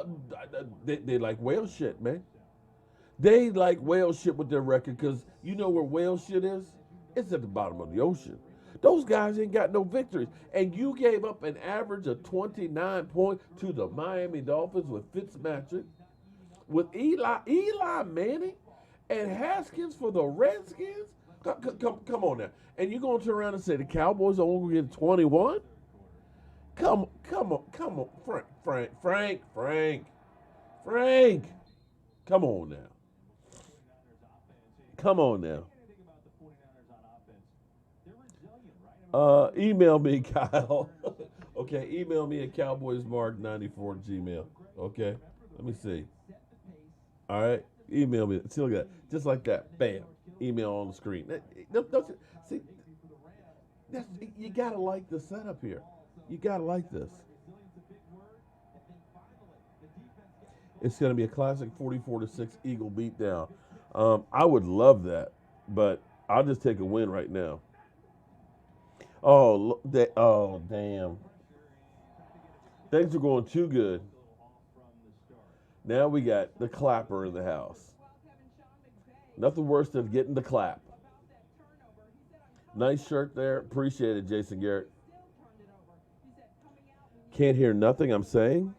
Speaker 2: they like whale shit, man. They like whale shit with their record because you know where whale shit is? It's at the bottom of the ocean. Those guys ain't got no victories. And you gave up an average of 29 points to the Miami Dolphins with Fitzmagic, with Eli Manning, and Haskins for the Redskins? Come on now. And you're going to turn around and say the Cowboys are only going to get 21? Come on. Frank. Come on now. Email me, Kyle. Okay, email me at cowboysmark94@gmail. Okay, let me see. All right, email me. See, look at that. Just like that. Bam. Email on the screen. Don't you, see, you got to like the setup here. You got to like this. It's going to be a classic 44-6 Eagle beatdown. I would love that, but I'll just take a win right now. Oh, damn. Things are going too good. Now we got the clapper in the house. Nothing worse than getting the clap. Nice shirt there. Appreciate it, Jason Garrett. Can't hear nothing I'm saying.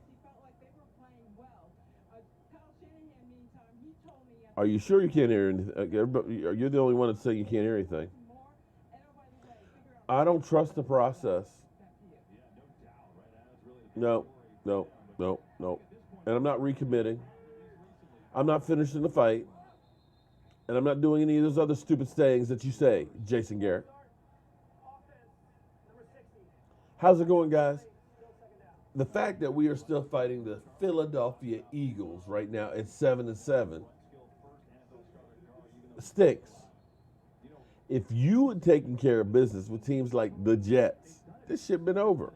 Speaker 2: Are you sure you can't hear anything? You're the only one that's saying you can't hear anything. I don't trust the process. No. And I'm not recommitting. I'm not finishing the fight. And I'm not doing any of those other stupid things that you say, Jason Garrett. How's it going, guys? The fact that we are still fighting the Philadelphia Eagles right now at 7-7 stinks. If you had taken care of business with teams like the Jets, this shit been over.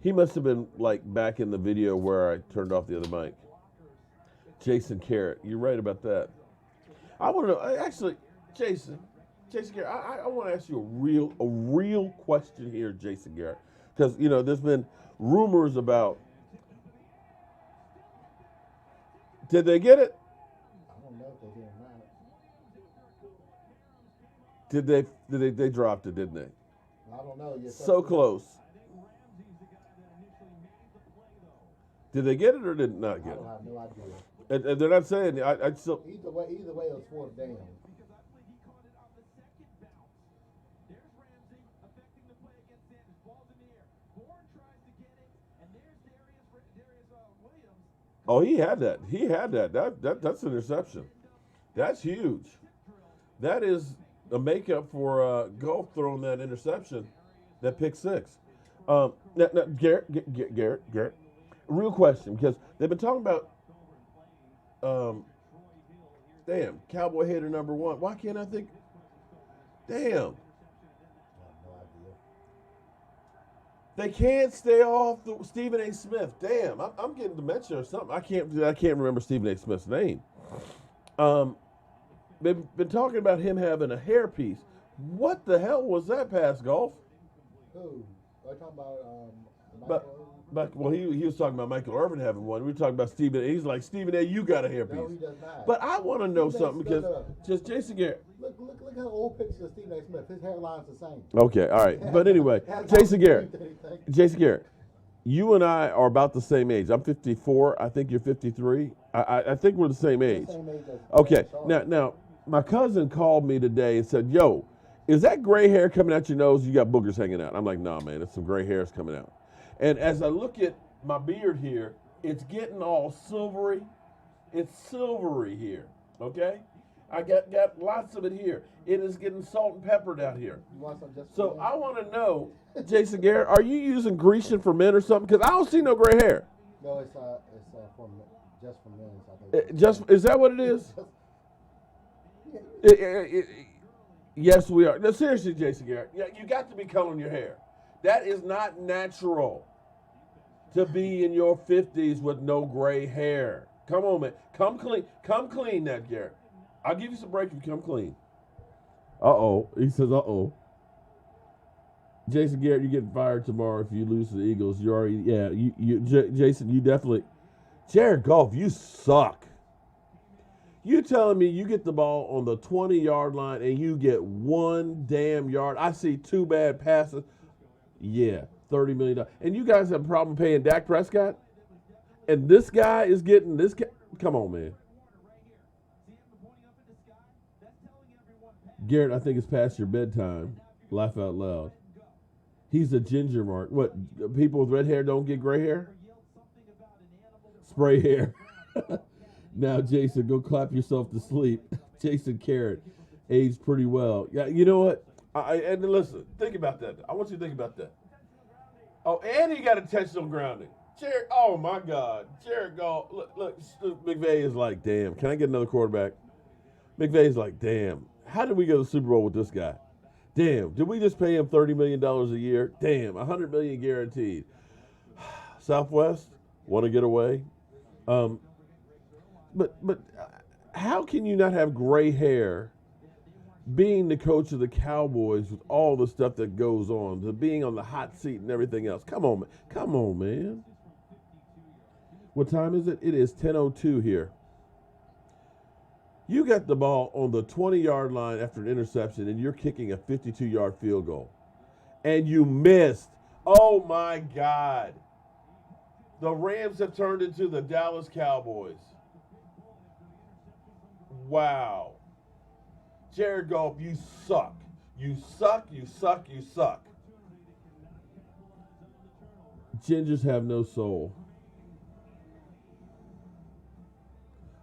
Speaker 2: He must have been like back in the video where I turned off the other mic. Jason Garrett, you're right about that. I want to know, actually, Jason Garrett, I want to ask you a real question here, Jason Garrett, because there's been rumors about. Did they get it?
Speaker 10: I don't know if they did or not.
Speaker 2: Did they dropped it, didn't they?
Speaker 10: I don't know.
Speaker 2: So close. Did they get it or did not get it?
Speaker 10: I have no idea.
Speaker 2: And they're not saying. I still.
Speaker 10: Either way, it was fourth down.
Speaker 2: Oh, he had that. That's an interception. That's huge. That is a makeup for Golf throwing that interception, that pick six. Now, Garrett. Real question, because they've been talking about, Cowboy hater number one. Why can't I think? Damn. They can't stay off the Stephen A. Smith. Damn, I'm getting dementia or something. I can't remember Stephen A. Smith's name. They've been talking about him having a hairpiece. What the hell was that pass, Golf?
Speaker 10: Who? Are you talking about
Speaker 2: Well, he was talking about Michael Irvin having one. We were talking about Stephen A. He's like, Stephen A., you got a hairpiece.
Speaker 10: No, he does not.
Speaker 2: But I want to know something because just Jason Garrett.
Speaker 10: Look at old pictures of Stephen A. Smith. His hairline's the same.
Speaker 2: Okay, all right. But anyway, Jason Garrett, you and I are about the same age. I'm 54. I think you're 53. I think we're the same age. Okay. Now, my cousin called me today and said, yo, is that gray hair coming out your nose? You got boogers hanging out. I'm like, nah, man, it's some gray hairs coming out. And as I look at my beard here, it's getting all silvery. It's silvery here, okay? I got lots of it here. It is getting salt and peppered out here.
Speaker 10: You want some just
Speaker 2: So I want to know, Jason Garrett, are you using Grecian for men or something? Because I don't see no gray hair.
Speaker 10: No, it's for just for men. I think.
Speaker 2: Is that what it is? Yes, we are. No, seriously, Jason Garrett, yeah, you got to be coloring your hair. That is not natural to be in your 50s with no gray hair. Come on, man. Come clean that, Garrett. I'll give you some break if you come clean. Uh-oh. He says, uh-oh. Jason Garrett, you're getting fired tomorrow if you lose to the Eagles. You already, Jason, you definitely. Jared Goff, you suck. You telling me you get the ball on the 20-yard line and you get 1 damn yard? I see 2 bad passes. Yeah, $30 million. And you guys have a problem paying Dak Prescott? And this guy is getting this guy. Come on, man. Garrett, I think it's past your bedtime. Laugh out loud. He's a ginger mark. What, people with red hair don't get gray hair? Spray hair. Now, Jason, go clap yourself to sleep. Jason Garrett aged pretty well. Yeah, you know what? And listen, think about that. I want you to think about that. Oh, and he got intentional grounding. Jared, oh my God. Jared Goff. Look, McVay is like, damn, can I get another quarterback? McVay is like, damn, how did we go to the Super Bowl with this guy? Damn, did we just pay him $30 million a year? Damn, $100 million guaranteed. Southwest, want to get away? But how can you not have gray hair being the coach of the Cowboys with all the stuff that goes on, to being on the hot seat and everything else? Come on, man. Come on, man. What time is it? It is 10:02 here. You got the ball on the 20-yard line after an interception, and you're kicking a 52-yard field goal. And you missed. Oh, my God. The Rams have turned into the Dallas Cowboys. Wow. Jared Goff, you suck. You suck, you suck, you suck. Gingers have no soul.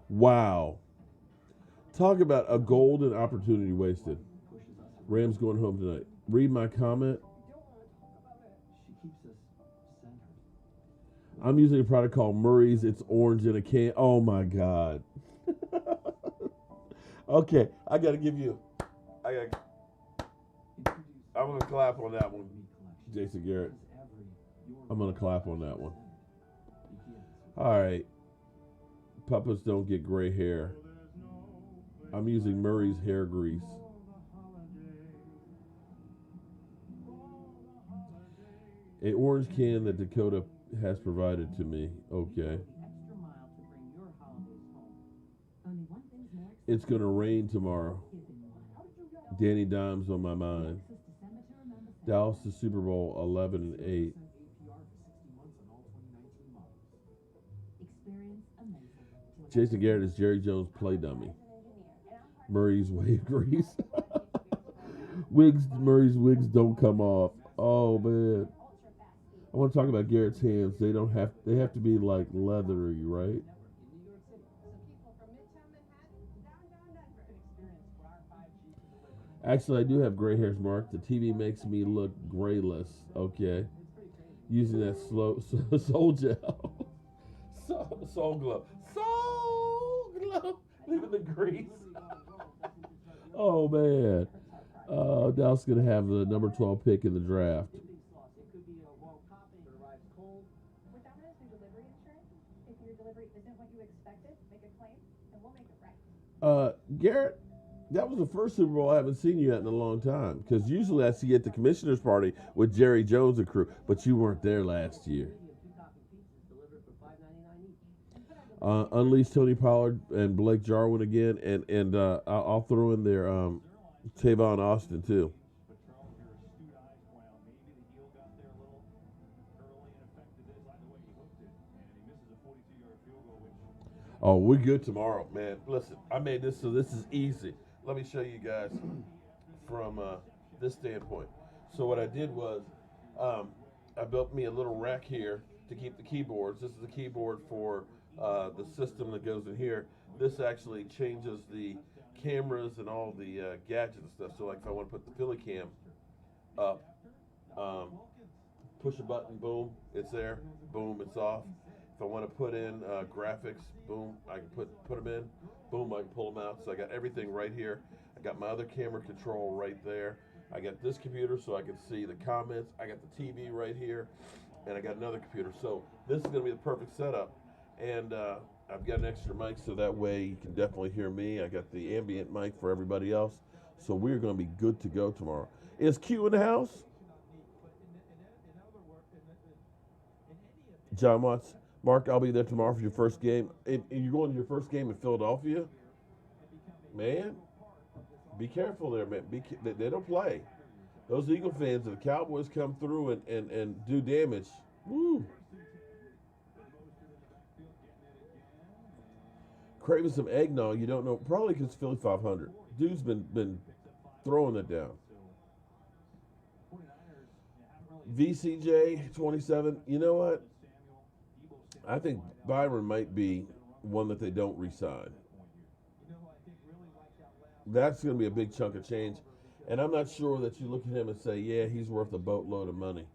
Speaker 2: Wow. Talk about a golden opportunity wasted. Rams going home tonight. Read my comment. I'm using a product called Murray's. It's orange in a can. Oh, my God. Okay, I got to give you. I'm going to clap on that one, Jason Garrett. I'm going to clap on that one. All right. Puppies don't get gray hair. I'm using Murray's hair grease. An orange can that Dakota has provided to me. Okay. It's going to rain tomorrow. Danny Dimes on my mind. Dallas to Super Bowl 11-8. Jason Garrett is Jerry Jones play dummy. Murray's wave grease. Murray's wigs don't come off. Oh man. I want to talk about Garrett's hands. They have to be like leathery, right? Actually, I do have gray hairs, Mark. The TV makes me look grayless. Okay. Using that soul gel. Soul glow. Soul glow. Leaving the grease. Oh, man. Dallas is going to have the number 12 pick in the draft. Garrett, that was the first Super Bowl I haven't seen you at in a long time. Because usually I see you at the commissioner's party with Jerry Jones and crew, but you weren't there last year. Unleash Tony Pollard and Blake Jarwin again, and I'll throw in there Tavon Austin too. Oh, we're good tomorrow, man. Listen, I made this so this is easy. Let me show you guys from this standpoint. So what I did was I built me a little rack here to keep the keyboards. This is the keyboard for the system that goes in here. This actually changes the cameras and all the gadgets and stuff. So like if I want to put the Philly cam up, push a button, boom, it's there. Boom, it's off. If I want to put in graphics, boom, I can put them in. Boom, I can pull them out. So I got everything right here. I got my other camera control right there. I got this computer so I can see the comments. I got the TV right here, and I got another computer. So this is going to be the perfect setup. And I've got an extra mic so that way you can definitely hear me. I got the ambient mic for everybody else. So we're going to be good to go tomorrow. Is Q in the house? John Watts. Mark, I'll be there tomorrow for your first game. And you're going to your first game in Philadelphia? Man, be careful there, man. They don't play. Those Eagle fans, if the Cowboys come through and do damage, woo. Craving some eggnog, you don't know, probably because Philly 500. Dude's been throwing it down. VCJ 27, you know what? I think Byron might be one that they don't re-sign. That's going to be a big chunk of change. And I'm not sure that you look at him and say, yeah, he's worth a boatload of money.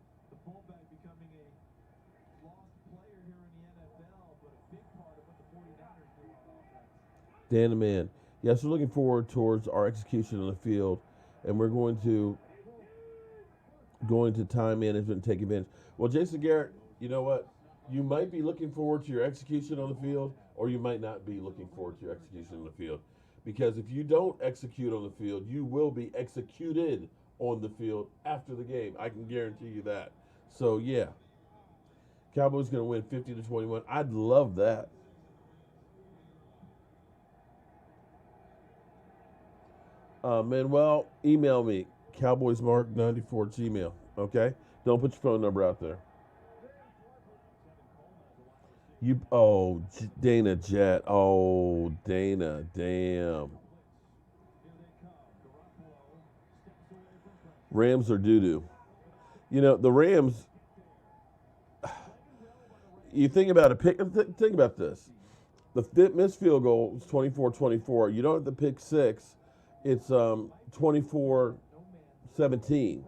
Speaker 2: Dan the Man. Yes, we're looking forward towards our execution on the field, and we're going to time management and take advantage. Well, Jason Garrett, you know what? You might be looking forward to your execution on the field, or you might not be looking forward to your execution on the field. Because if you don't execute on the field, you will be executed on the field after the game. I can guarantee you that. So, yeah. Cowboys going to win 50-21. I'd love that. Manuel, email me, cowboysmark94@gmail. Okay? Don't put your phone number out there. Dana Jet. Oh, Dana, damn. Rams are doo-doo. You know, the Rams, you think about it, think about this. The missed field goal is 24-24. You don't have to pick six. It's 24-17.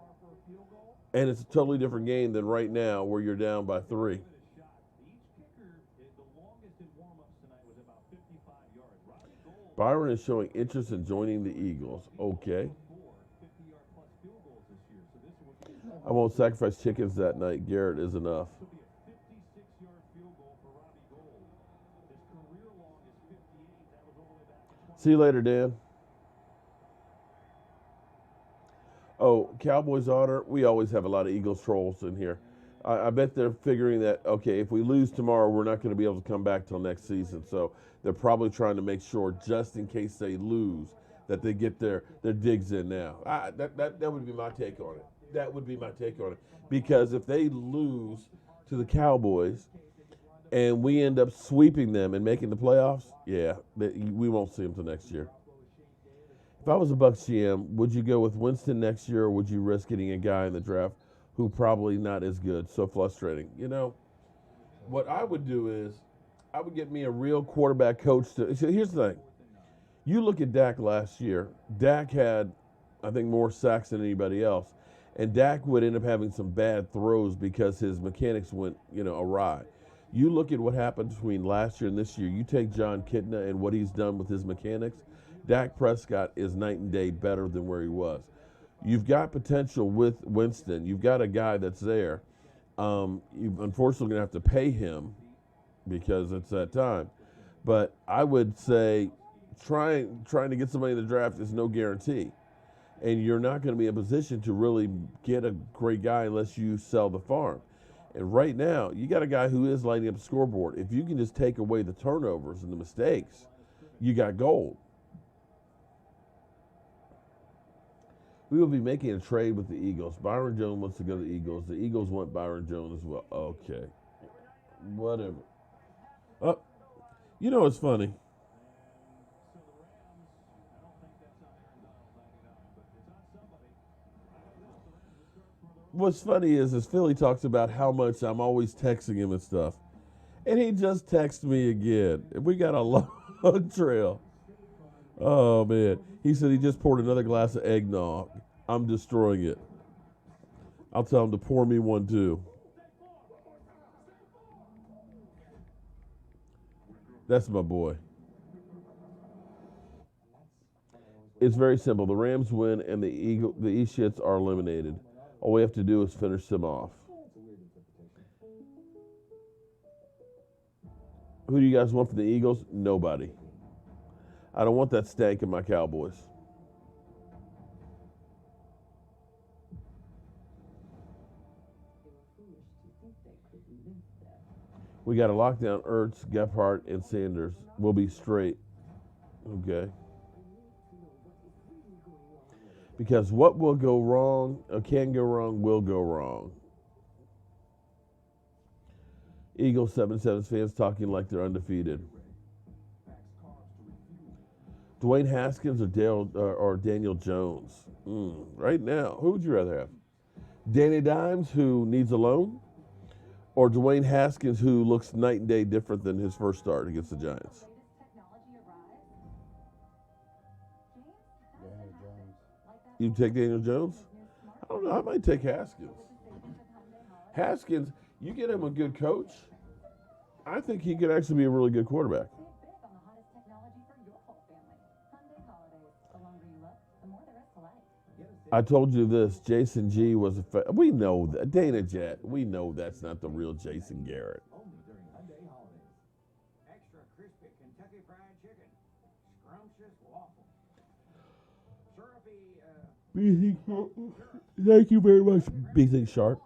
Speaker 2: And it's a totally different game than right now where you're down by 3. Byron is showing interest in joining the Eagles. Okay. I won't sacrifice chickens that night. Garrett is enough. See you later, Dan. Oh, Cowboys honor. We always have a lot of Eagles trolls in here. I bet they're figuring that, okay, if we lose tomorrow, we're not going to be able to come back till next season. So they're probably trying to make sure, just in case they lose, that they get their digs in now. That would be my take on it. That would be my take on it. Because if they lose to the Cowboys and we end up sweeping them and making the playoffs, yeah, we won't see them till next year. If I was a Bucs GM, would you go with Winston next year, or would you risk getting a guy in the draft who probably not as good? So frustrating. You know, what I would do is I would get me a real quarterback coach. So here's the thing. You look at Dak last year. Dak had, I think, more sacks than anybody else. And Dak would end up having some bad throws because his mechanics went, awry. You look at what happened between last year and this year. You take John Kitna and what he's done with his mechanics. Dak Prescott is night and day better than where he was. You've got potential with Winston. You've got a guy that's there. You're unfortunately going to have to pay him because it's that time. But I would say trying to get somebody in the draft is no guarantee. And you're not going to be in a position to really get a great guy unless you sell the farm. And right now, you got a guy who is lighting up the scoreboard. If you can just take away the turnovers and the mistakes, you got gold. We will be making a trade with the Eagles. Byron Jones wants to go to the Eagles. The Eagles want Byron Jones as well. Okay. Whatever. Oh, you know what's funny? What's funny is Philly talks about how much I'm always texting him and stuff. And he just texted me again. We got a long trail. Oh, man. He said he just poured another glass of eggnog. I'm destroying it. I'll tell him to pour me one, too. That's my boy. It's very simple. The Rams win, and the E-Shits are eliminated. All we have to do is finish them off. Who do you guys want for the Eagles? Nobody. I don't want that stank in my Cowboys. We got to lock down Ertz, Gephardt, and Sanders. We'll be straight. Okay. Because what will go wrong, or can go wrong, will go wrong. Eagles 7-7 fans talking like they're undefeated. Dwayne Haskins or Daniel Jones? Right now, who would you rather have? Danny Dimes, who needs a loan? Or Dwayne Haskins, who looks night and day different than his first start against the Giants? You take Daniel Jones? I don't know. I might take Haskins. Haskins, you get him a good coach, I think he could actually be a really good quarterback. I told you this. Jason G was we know that. Dana Jet, we know that's not the real Jason Garrett.
Speaker 17: Extra crispy Kentucky Fried Chicken. Scrumptious waffle. Syrupy,
Speaker 2: Thank you very much, BC Sharp.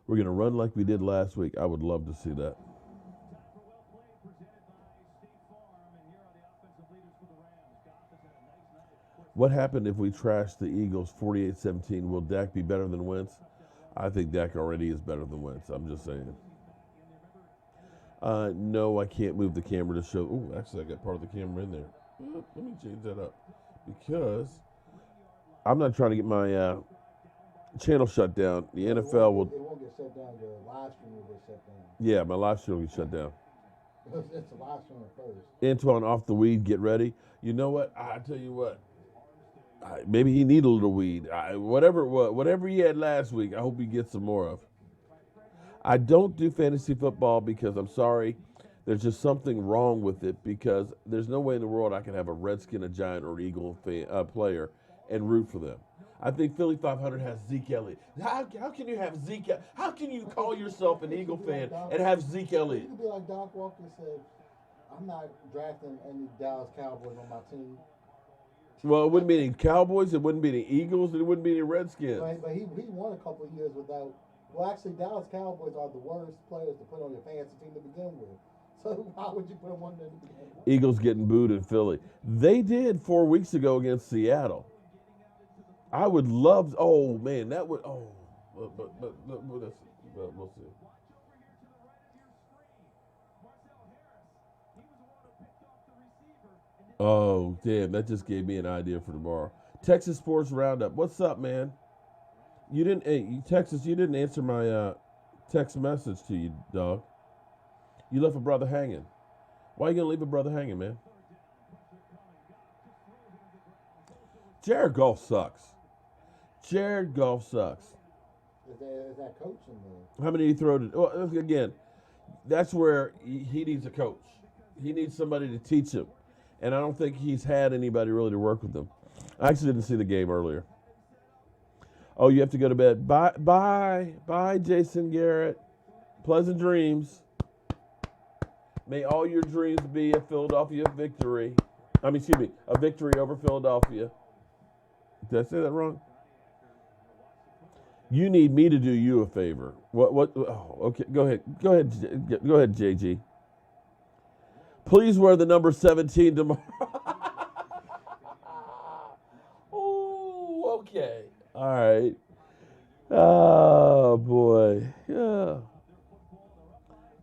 Speaker 2: We're going to run like we did last week. I would love to see that. What happened if we trash the Eagles 48-17? Will Dak be better than Wentz? I think Dak already is better than Wentz. I'm just saying. No, I can't move the camera to show. Oh, actually, I got part of the camera in there. Let me change that up. Because I'm not trying to get my channel shut down. The NFL will.
Speaker 10: It won't get shut down. The live stream will get shut down.
Speaker 2: Yeah, my live stream will get shut down.
Speaker 10: It's a live stream first.
Speaker 2: Antoine off the weed. Get ready. You know what? I tell you what. Maybe he need a little weed. Whatever he had last week, I hope he gets some more of. I don't do fantasy football because I'm sorry. There's just something wrong with it because there's no way in the world I can have a Redskin, a Giant, or Eagle player and root for them. I think Philly 500 has Zeke Elliott. How can you have Zeke? How can you call yourself an Eagle fan and have Zeke Elliott?
Speaker 10: You could be like Doc Walker said, I'm not drafting any Dallas Cowboys on my team.
Speaker 2: Well, it wouldn't be any Cowboys, it wouldn't be any Eagles, it wouldn't be any Redskins.
Speaker 10: But he won a couple of years without. Well, actually, Dallas Cowboys are the worst players to put on your fantasy team to begin with. So why would you put them on there to begin with?
Speaker 2: Eagles getting booed in Philly. They did 4 weeks ago against Seattle. I would love. Oh man, that would. Oh, but we'll see. Oh damn, that just gave me an idea for tomorrow. Texas Sports Roundup. What's up, man? You didn't. Hey, Texas, you didn't answer my text message to you, dog. You left a brother hanging. Why you gonna leave a brother hanging, man? Jared Goff sucks. Jared Goff sucks.
Speaker 10: Is that coach in there?
Speaker 2: How many did he throw to? Well, again, that's where he needs a coach. He needs somebody to teach him. And I don't think he's had anybody really to work with him. I actually didn't see the game earlier. Oh, you have to go to bed. Bye, Jason Garrett. Pleasant dreams. May all your dreams be a Philadelphia victory. A victory over Philadelphia. Did I say that wrong? You need me to do you a favor. What? Oh, okay. Go ahead, JG. Please wear the number 17 tomorrow. Oh, okay. All right. Oh, boy. Yeah.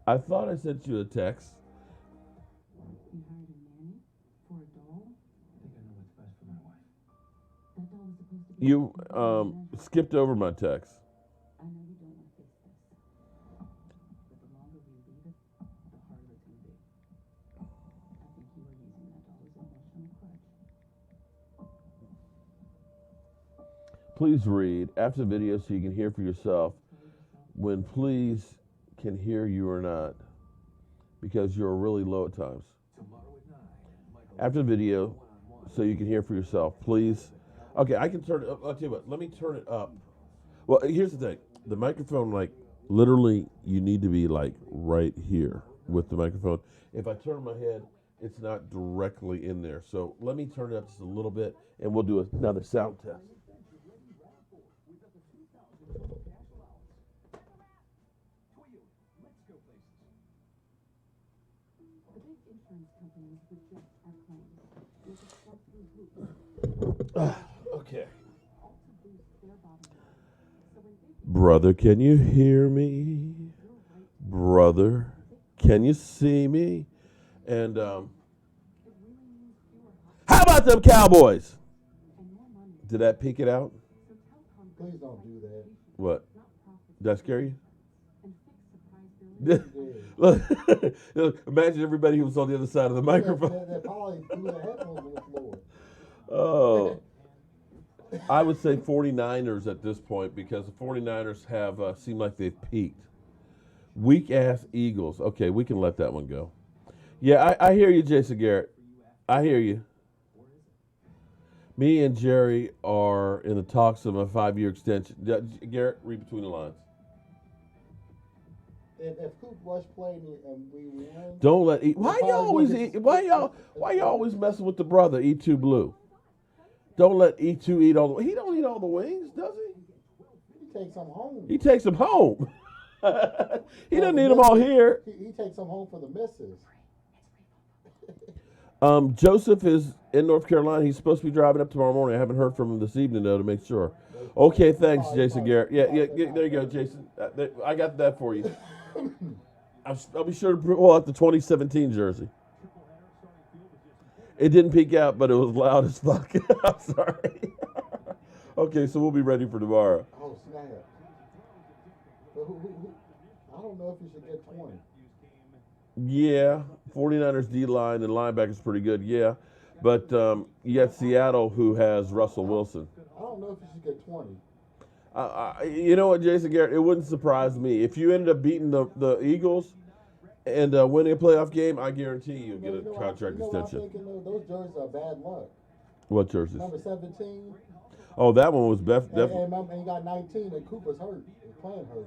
Speaker 2: I thought I sent you a text.
Speaker 12: You hired a nanny for a doll?
Speaker 7: I think I know what's best for my wife.
Speaker 12: That doll was supposed to be...
Speaker 2: You skipped over my text.
Speaker 12: I know you don't want to face this, but the longer we leave it, the harder it's going to be. I think
Speaker 2: Please read after the video so you can hear for yourself when please can hear you or not, because you're really low at times. After the video so you can hear for yourself, please. Okay, I can turn it up. I'll tell you what, let me turn it up. Well, here's the thing. The microphone, like, literally, you need to be, like, right here with the microphone. If I turn my head, it's not directly in there. So let me turn it up just a little bit, and we'll do another sound test.
Speaker 12: The big insurance companies reject our claims.
Speaker 2: Okay. Brother, can you hear me? Brother, can you see me? And how about them Cowboys? Did that peek it out?
Speaker 10: Please don't do that.
Speaker 2: What? Did that scare you? Look, imagine everybody who was on the other side of the microphone.
Speaker 10: They probably threw their headphones on the floor.
Speaker 2: Oh. I would say 49ers at this point, because the 49ers have seemed like they've peaked. Weak-ass Eagles. Okay, we can let that one go. Yeah, I hear you, Jason Garrett. I hear you. Me and Jerry are in the talks of a 5-year extension. Garrett, read between the lines.
Speaker 10: If Coop Rush played and we win,
Speaker 2: don't let why y'all always messing with the brother E2 Blue? Don't let E2 eat all the. He don't eat all the wings, does he?
Speaker 10: He takes them home.
Speaker 2: He takes them home. He doesn't eat them all here.
Speaker 10: He takes them home for the missus.
Speaker 2: Joseph is in North Carolina. He's supposed to be driving up tomorrow morning. I haven't heard from him this evening, though, to make sure. Okay, thanks, Jason Garrett. Yeah, there you go, Jason. I got that for you. I'll be sure to pull out the 2017 jersey. It didn't peek out, but it was loud as fuck. I'm sorry. Okay, so we'll be ready for tomorrow.
Speaker 10: Oh, snap. I don't know if you should get 20.
Speaker 2: Yeah, 49ers D-line and linebackers pretty good, yeah. But you got Seattle, who has Russell Wilson.
Speaker 10: I don't know if you should get 20.
Speaker 2: You know what, Jason Garrett? It wouldn't surprise me. If you ended up beating the Eagles and winning a playoff game, I guarantee you'll get a contract extension.
Speaker 10: I'm thinking those jerseys are bad luck.
Speaker 2: What jerseys?
Speaker 10: Number 17.
Speaker 2: Oh, that one was definitely.
Speaker 10: And he got 19, and Cooper's hurt. He's playing hurt.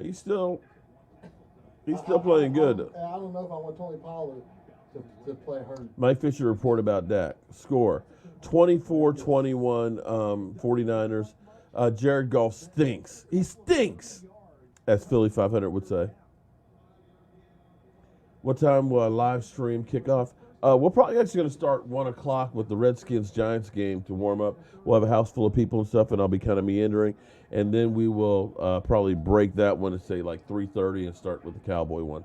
Speaker 2: He's still playing good.
Speaker 10: I don't know if I want Tony Pollard to play hurt.
Speaker 2: Mike Fisher report about Dak. Score 24-21 49ers. Jared Goff stinks. He stinks, as Philly 500 would say. What time will our live stream kick off? We're probably actually going to start 1 o'clock with the Redskins-Giants game to warm up. We'll have a house full of people and stuff, and I'll be kind of meandering. And then we will probably break that one and say like 3:30 and start with the Cowboy one.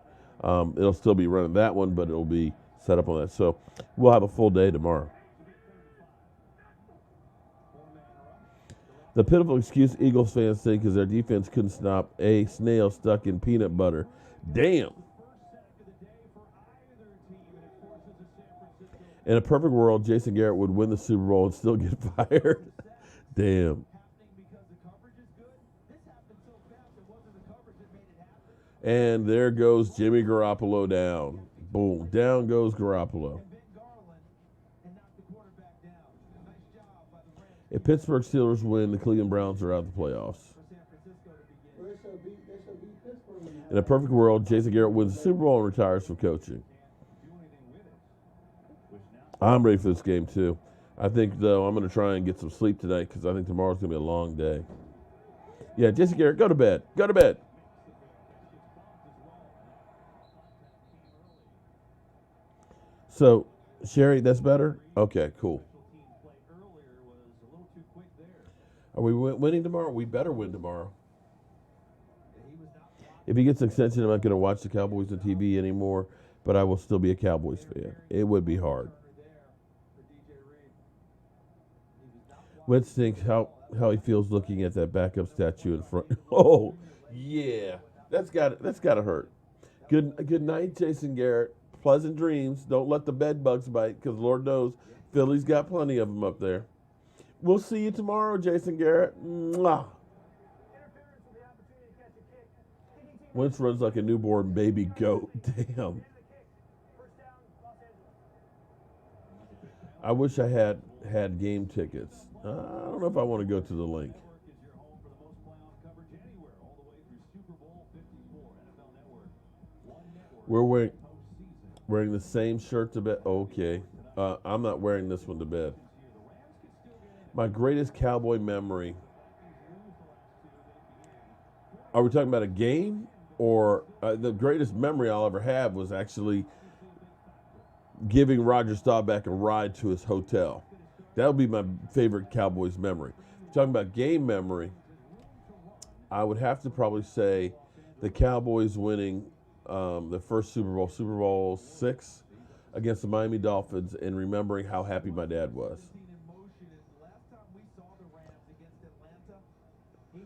Speaker 2: It'll still be running that one, but it'll be set up on that. So we'll have a full day tomorrow. The pitiful excuse Eagles fans think is their defense couldn't stop a snail stuck in peanut butter. Damn. In a perfect world, Jason Garrett would win the Super Bowl and still get fired. Damn. And there goes Jimmy Garoppolo down. Boom. Down goes Garoppolo. If Pittsburgh Steelers win, the Cleveland Browns are out of the playoffs. In a perfect world, Jason Garrett wins the Super Bowl and retires from coaching. I'm ready for this game, too. I think, though, I'm going to try and get some sleep tonight because I think tomorrow's going to be a long day. Yeah, Jason Garrett, go to bed. Go to bed. So, Sherry, that's better? Okay, cool. Are we winning tomorrow? We better win tomorrow. If he gets an extension, I'm not going to watch the Cowboys on TV anymore, but I will still be a Cowboys fan. It would be hard. Wentz thinks how he feels looking at that backup statue in front. Oh, yeah. That's gotta hurt. Good night, Jason Garrett. Pleasant dreams. Don't let the bed bugs bite, because Lord knows Philly's got plenty of them up there. We'll see you tomorrow, Jason Garrett. Mwah. Wentz runs like a newborn baby goat. Damn. I wish I had game tickets. I don't know if I want to go to the link. We're wearing the same shirt to bed. Okay. I'm not wearing this one to bed. My greatest Cowboy memory. Are we talking about a game? Or the greatest memory I'll ever have was actually giving Roger Staubach a ride to his hotel. That would be my favorite Cowboys memory. Talking about game memory, I would have to probably say the Cowboys winning the first Super Bowl VI, against the Miami Dolphins, and remembering how happy my dad was.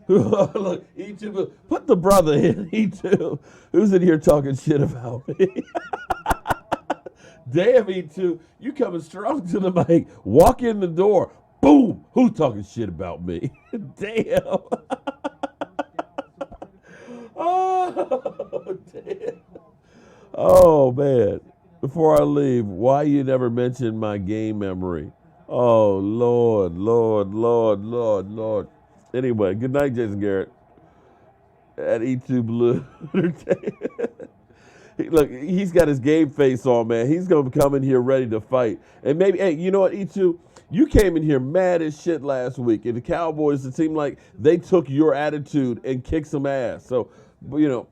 Speaker 2: Look, E2, put the brother in, E2. Who's in here talking shit about me? Damn, E2, you coming strong to the mic. Walk in the door. Boom. Who's talking shit about me? Damn. Oh, damn. Oh, man. Before I leave, why you never mentioned my game memory? Oh, Lord, Lord, Lord, Lord, Lord. Anyway, good night, Jason Garrett. At E2 Blue. Look, he's got his game face on, man. He's going to come in here ready to fight. And maybe, hey, you know what, E2? You came in here mad as shit last week. And the Cowboys, it seemed like they took your attitude and kicked some ass. So, you know,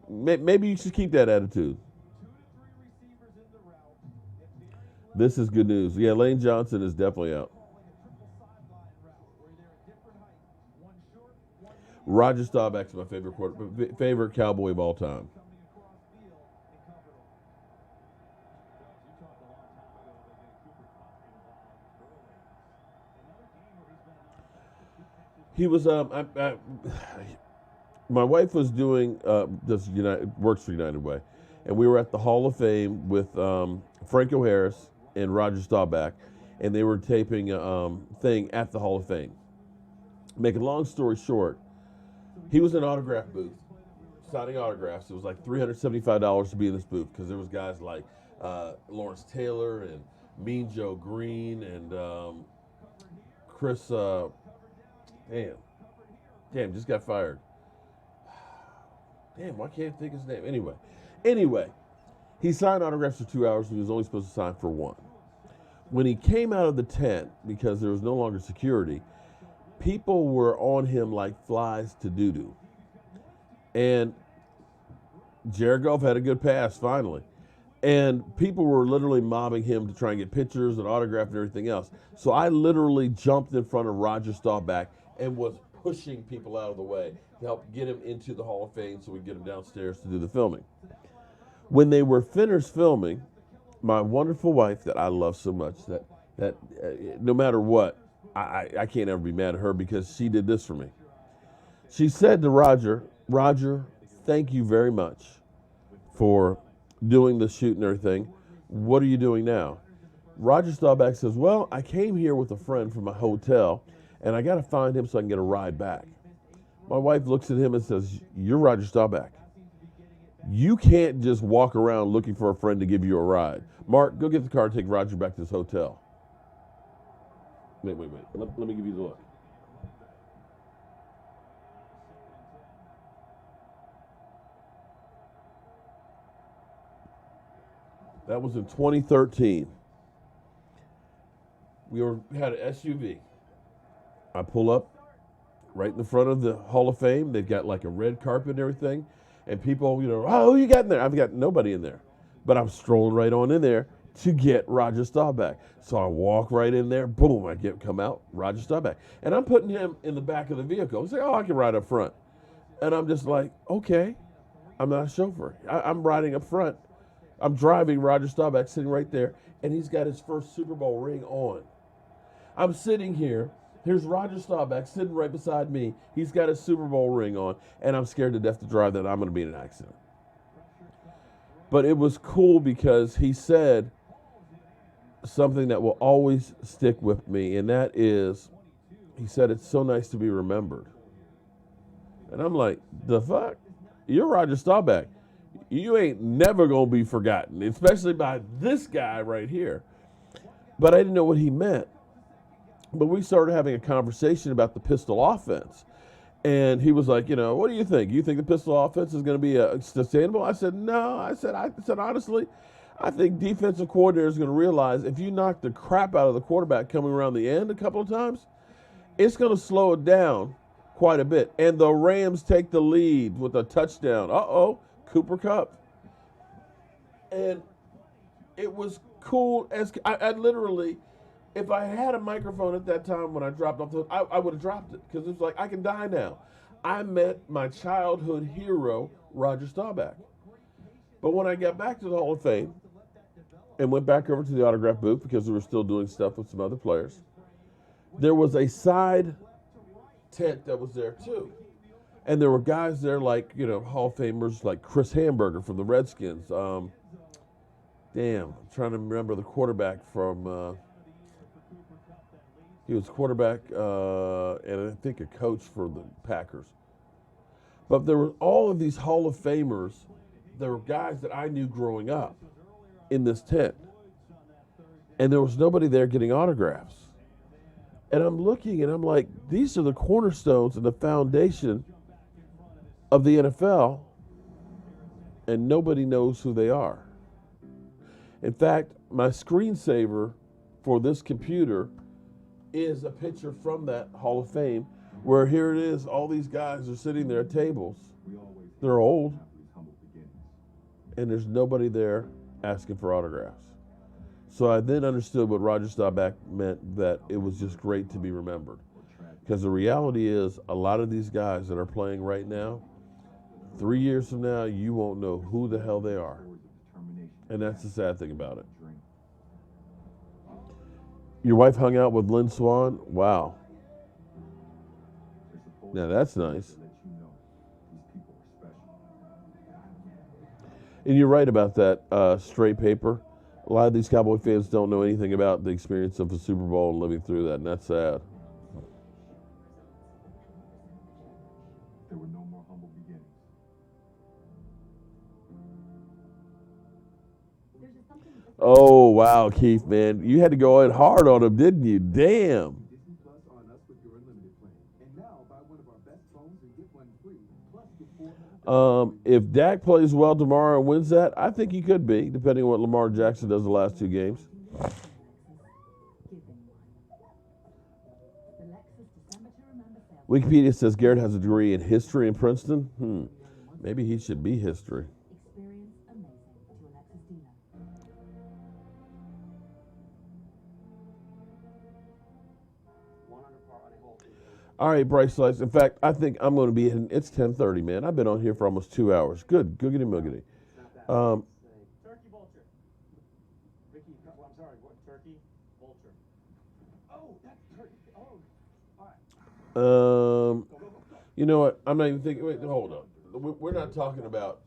Speaker 2: maybe you should keep that attitude. This is good news. Yeah, Lane Johnson is definitely out. Roger Staubach's my favorite Cowboy of all time. He was my wife was doing works for United Way, and we were at the Hall of Fame with Franco Harris and Roger Staubach, and they were taping a thing at the Hall of Fame. Making a long story short, he was in an autograph booth signing autographs. It was like $375 to be in this booth because there was guys like Lawrence Taylor and Mean Joe Green and Chris. Damn, just got fired. Damn, why can't I think his name? Anyway, he signed autographs for 2 hours and he was only supposed to sign for 1. When he came out of the tent, because there was no longer security, people were on him like flies to doo-doo. And Jared Goff had a good pass, finally. And people were literally mobbing him to try and get pictures and autograph and everything else. So I literally jumped in front of Roger Staubach and was pushing people out of the way to help get him into the Hall of Fame so we could get him downstairs to do the filming. When they were finished filming, my wonderful wife that I love so much that no matter what, I can't ever be mad at her because she did this for me. She said to Roger, thank you very much for doing the shoot and everything. What are you doing now? Roger Staubach says, well, I came here with a friend from my hotel, and I got to find him so I can get a ride back. My wife looks at him and says, you're Roger Staubach. You can't just walk around looking for a friend to give you a ride. Mark, go get the car and take Roger back to his hotel. Wait. Let me give you the look. That was in 2013. We had an SUV. I pull up right in the front of the Hall of Fame. They've got like a red carpet and everything. And people, oh, who you got in there? I've got nobody in there. But I'm strolling right on in there to get Roger Staubach. So I walk right in there. Boom, come out, Roger Staubach. And I'm putting him in the back of the vehicle. He's like, oh, I can ride up front. And I'm just like, okay, I'm not a chauffeur. I'm riding up front. I'm driving Roger Staubach sitting right there. And he's got his first Super Bowl ring on. I'm sitting here. Here's Roger Staubach sitting right beside me. He's got his Super Bowl ring on, and I'm scared to death to drive that I'm going to be in an accident. But it was cool because he said, something that will always stick with me, and that is, he said, it's so nice to be remembered. And I'm like, the fuck? You're Roger Staubach. You ain't never going to be forgotten, especially by this guy right here. But I didn't know what he meant. But we started having a conversation about the pistol offense. And he was like, what do you think? You think the pistol offense is going to be sustainable? I said, no. I said, honestly, I think defensive coordinators are going to realize if you knock the crap out of the quarterback coming around the end a couple of times, it's going to slow it down quite a bit. And the Rams take the lead with a touchdown. Cooper Kupp. And it was cool. As I literally, if I had a microphone at that time when I dropped off, I would have dropped it because it was like, I can die now. I met my childhood hero, Roger Staubach. But when I got back to the Hall of Fame and went back over to the autograph booth because we were still doing stuff with some other players, there was a side tent that was there too. And there were guys there like, Hall of Famers like Chris Hamburger from the Redskins. I'm trying to remember the quarterback from... he was quarterback and I think a coach for the Packers. But there were all of these Hall of Famers. There were guys that I knew growing up in this tent. And there was nobody there getting autographs. And I'm looking and I'm like, these are the cornerstones and the foundation of the NFL. And nobody knows who they are. In fact, my screensaver for this computer is a picture from that Hall of Fame where here it is, all these guys are sitting there at tables. They're old. And there's nobody there asking for autographs. So I then understood what Roger Staubach meant, that it was just great to be remembered. Because the reality is, a lot of these guys that are playing right now, 3 years from now, you won't know who the hell they are. And that's the sad thing about it. Your wife hung out with Lynn Swann? Wow. Now that's nice. And you're right about that straight paper. A lot of these Cowboy fans don't know anything about the experience of a Super Bowl and living through that, and that's sad.
Speaker 18: There were no more humble beginnings.
Speaker 2: Oh, wow, Keith, man. You had to go in hard on him, didn't you? Damn. If Dak plays well tomorrow and wins that, I think he could be, depending on what Lamar Jackson does the last two games. Wikipedia says Garrett has a degree in history in Princeton. Maybe he should be history. All right, Bryce Slice. In fact, I think I'm going to be in. It's 10:30, man. I've been on here for almost 2 hours. Good. Googity moogity.
Speaker 3: Turkey vulture. Ricky, I'm sorry, what? Turkey vulture. Oh, that's turkey. Oh, all right.
Speaker 2: You know what? I'm not even thinking. Wait, hold up. We're not talking about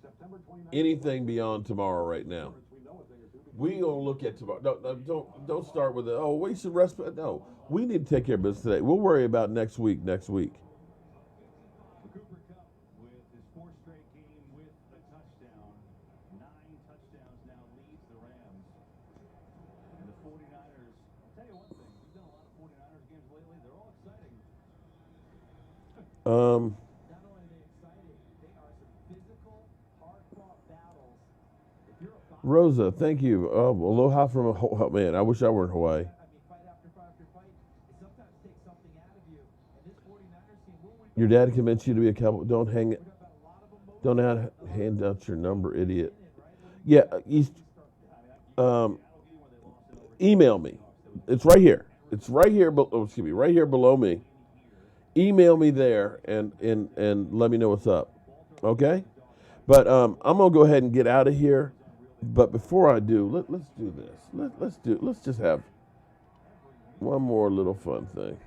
Speaker 2: anything beyond tomorrow right now. We gonna look at tomorrow. No, don't start with it. Oh, we should rest. No, we need to take care of business today. We'll worry about next week.
Speaker 1: Cooper Kupp with his fourth straight game with a touchdown. 9 touchdowns now leads the Rams. And the 49ers, I'll tell you one thing, we've done a lot of 49ers games lately. They're all exciting.
Speaker 3: Not only are they exciting, they are some physical, hard-fought battles. If you're a
Speaker 2: Rosa, thank you. Aloha from man. I wish I were in Hawaii.
Speaker 3: I mean, fight after fight after fight, it sometimes takes something out of you. And this 49ers team will win.
Speaker 2: Your dad convinced you to be a Cowboy. Don't hand out your number, idiot. Yeah, email me. It's right here. It's right here. Right here below me. Email me there and let me know what's up. Okay? But I'm gonna go ahead and get out of here. But before I do, let's do this. Let's just have one more little fun thing.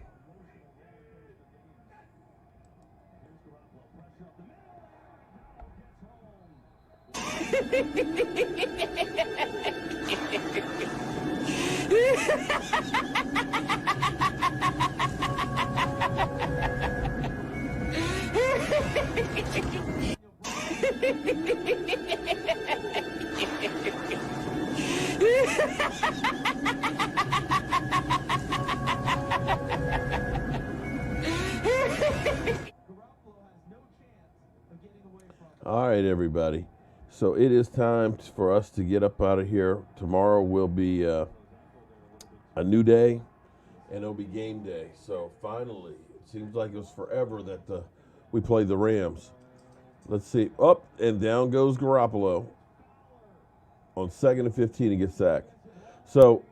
Speaker 2: right, everybody. So it is time for us to get up out of here. Tomorrow will be a new day, and it'll be game day. So finally, it seems like it was forever that we played the Rams. Let's see. Up and down goes Garoppolo. On 2nd and 15, he gets sacked. So,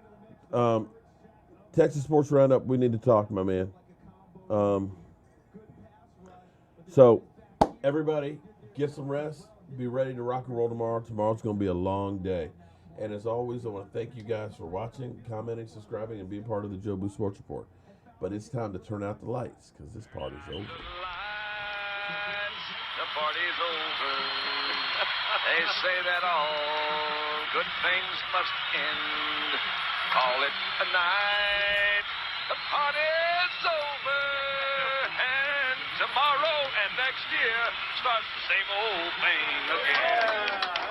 Speaker 2: Texas Sports Roundup, we need to talk, my man. So, everybody, get some rest. Be ready to rock and roll tomorrow. Tomorrow's going to be a long day. And as always, I want to thank you guys for watching, commenting, subscribing, and being part of the Joe Boo Sports Report. But it's time to turn out the lights because this party's over.
Speaker 19: The party's over. They say that all good things must end. Call it a night. The party's over. And tomorrow and next year starts the same old thing again.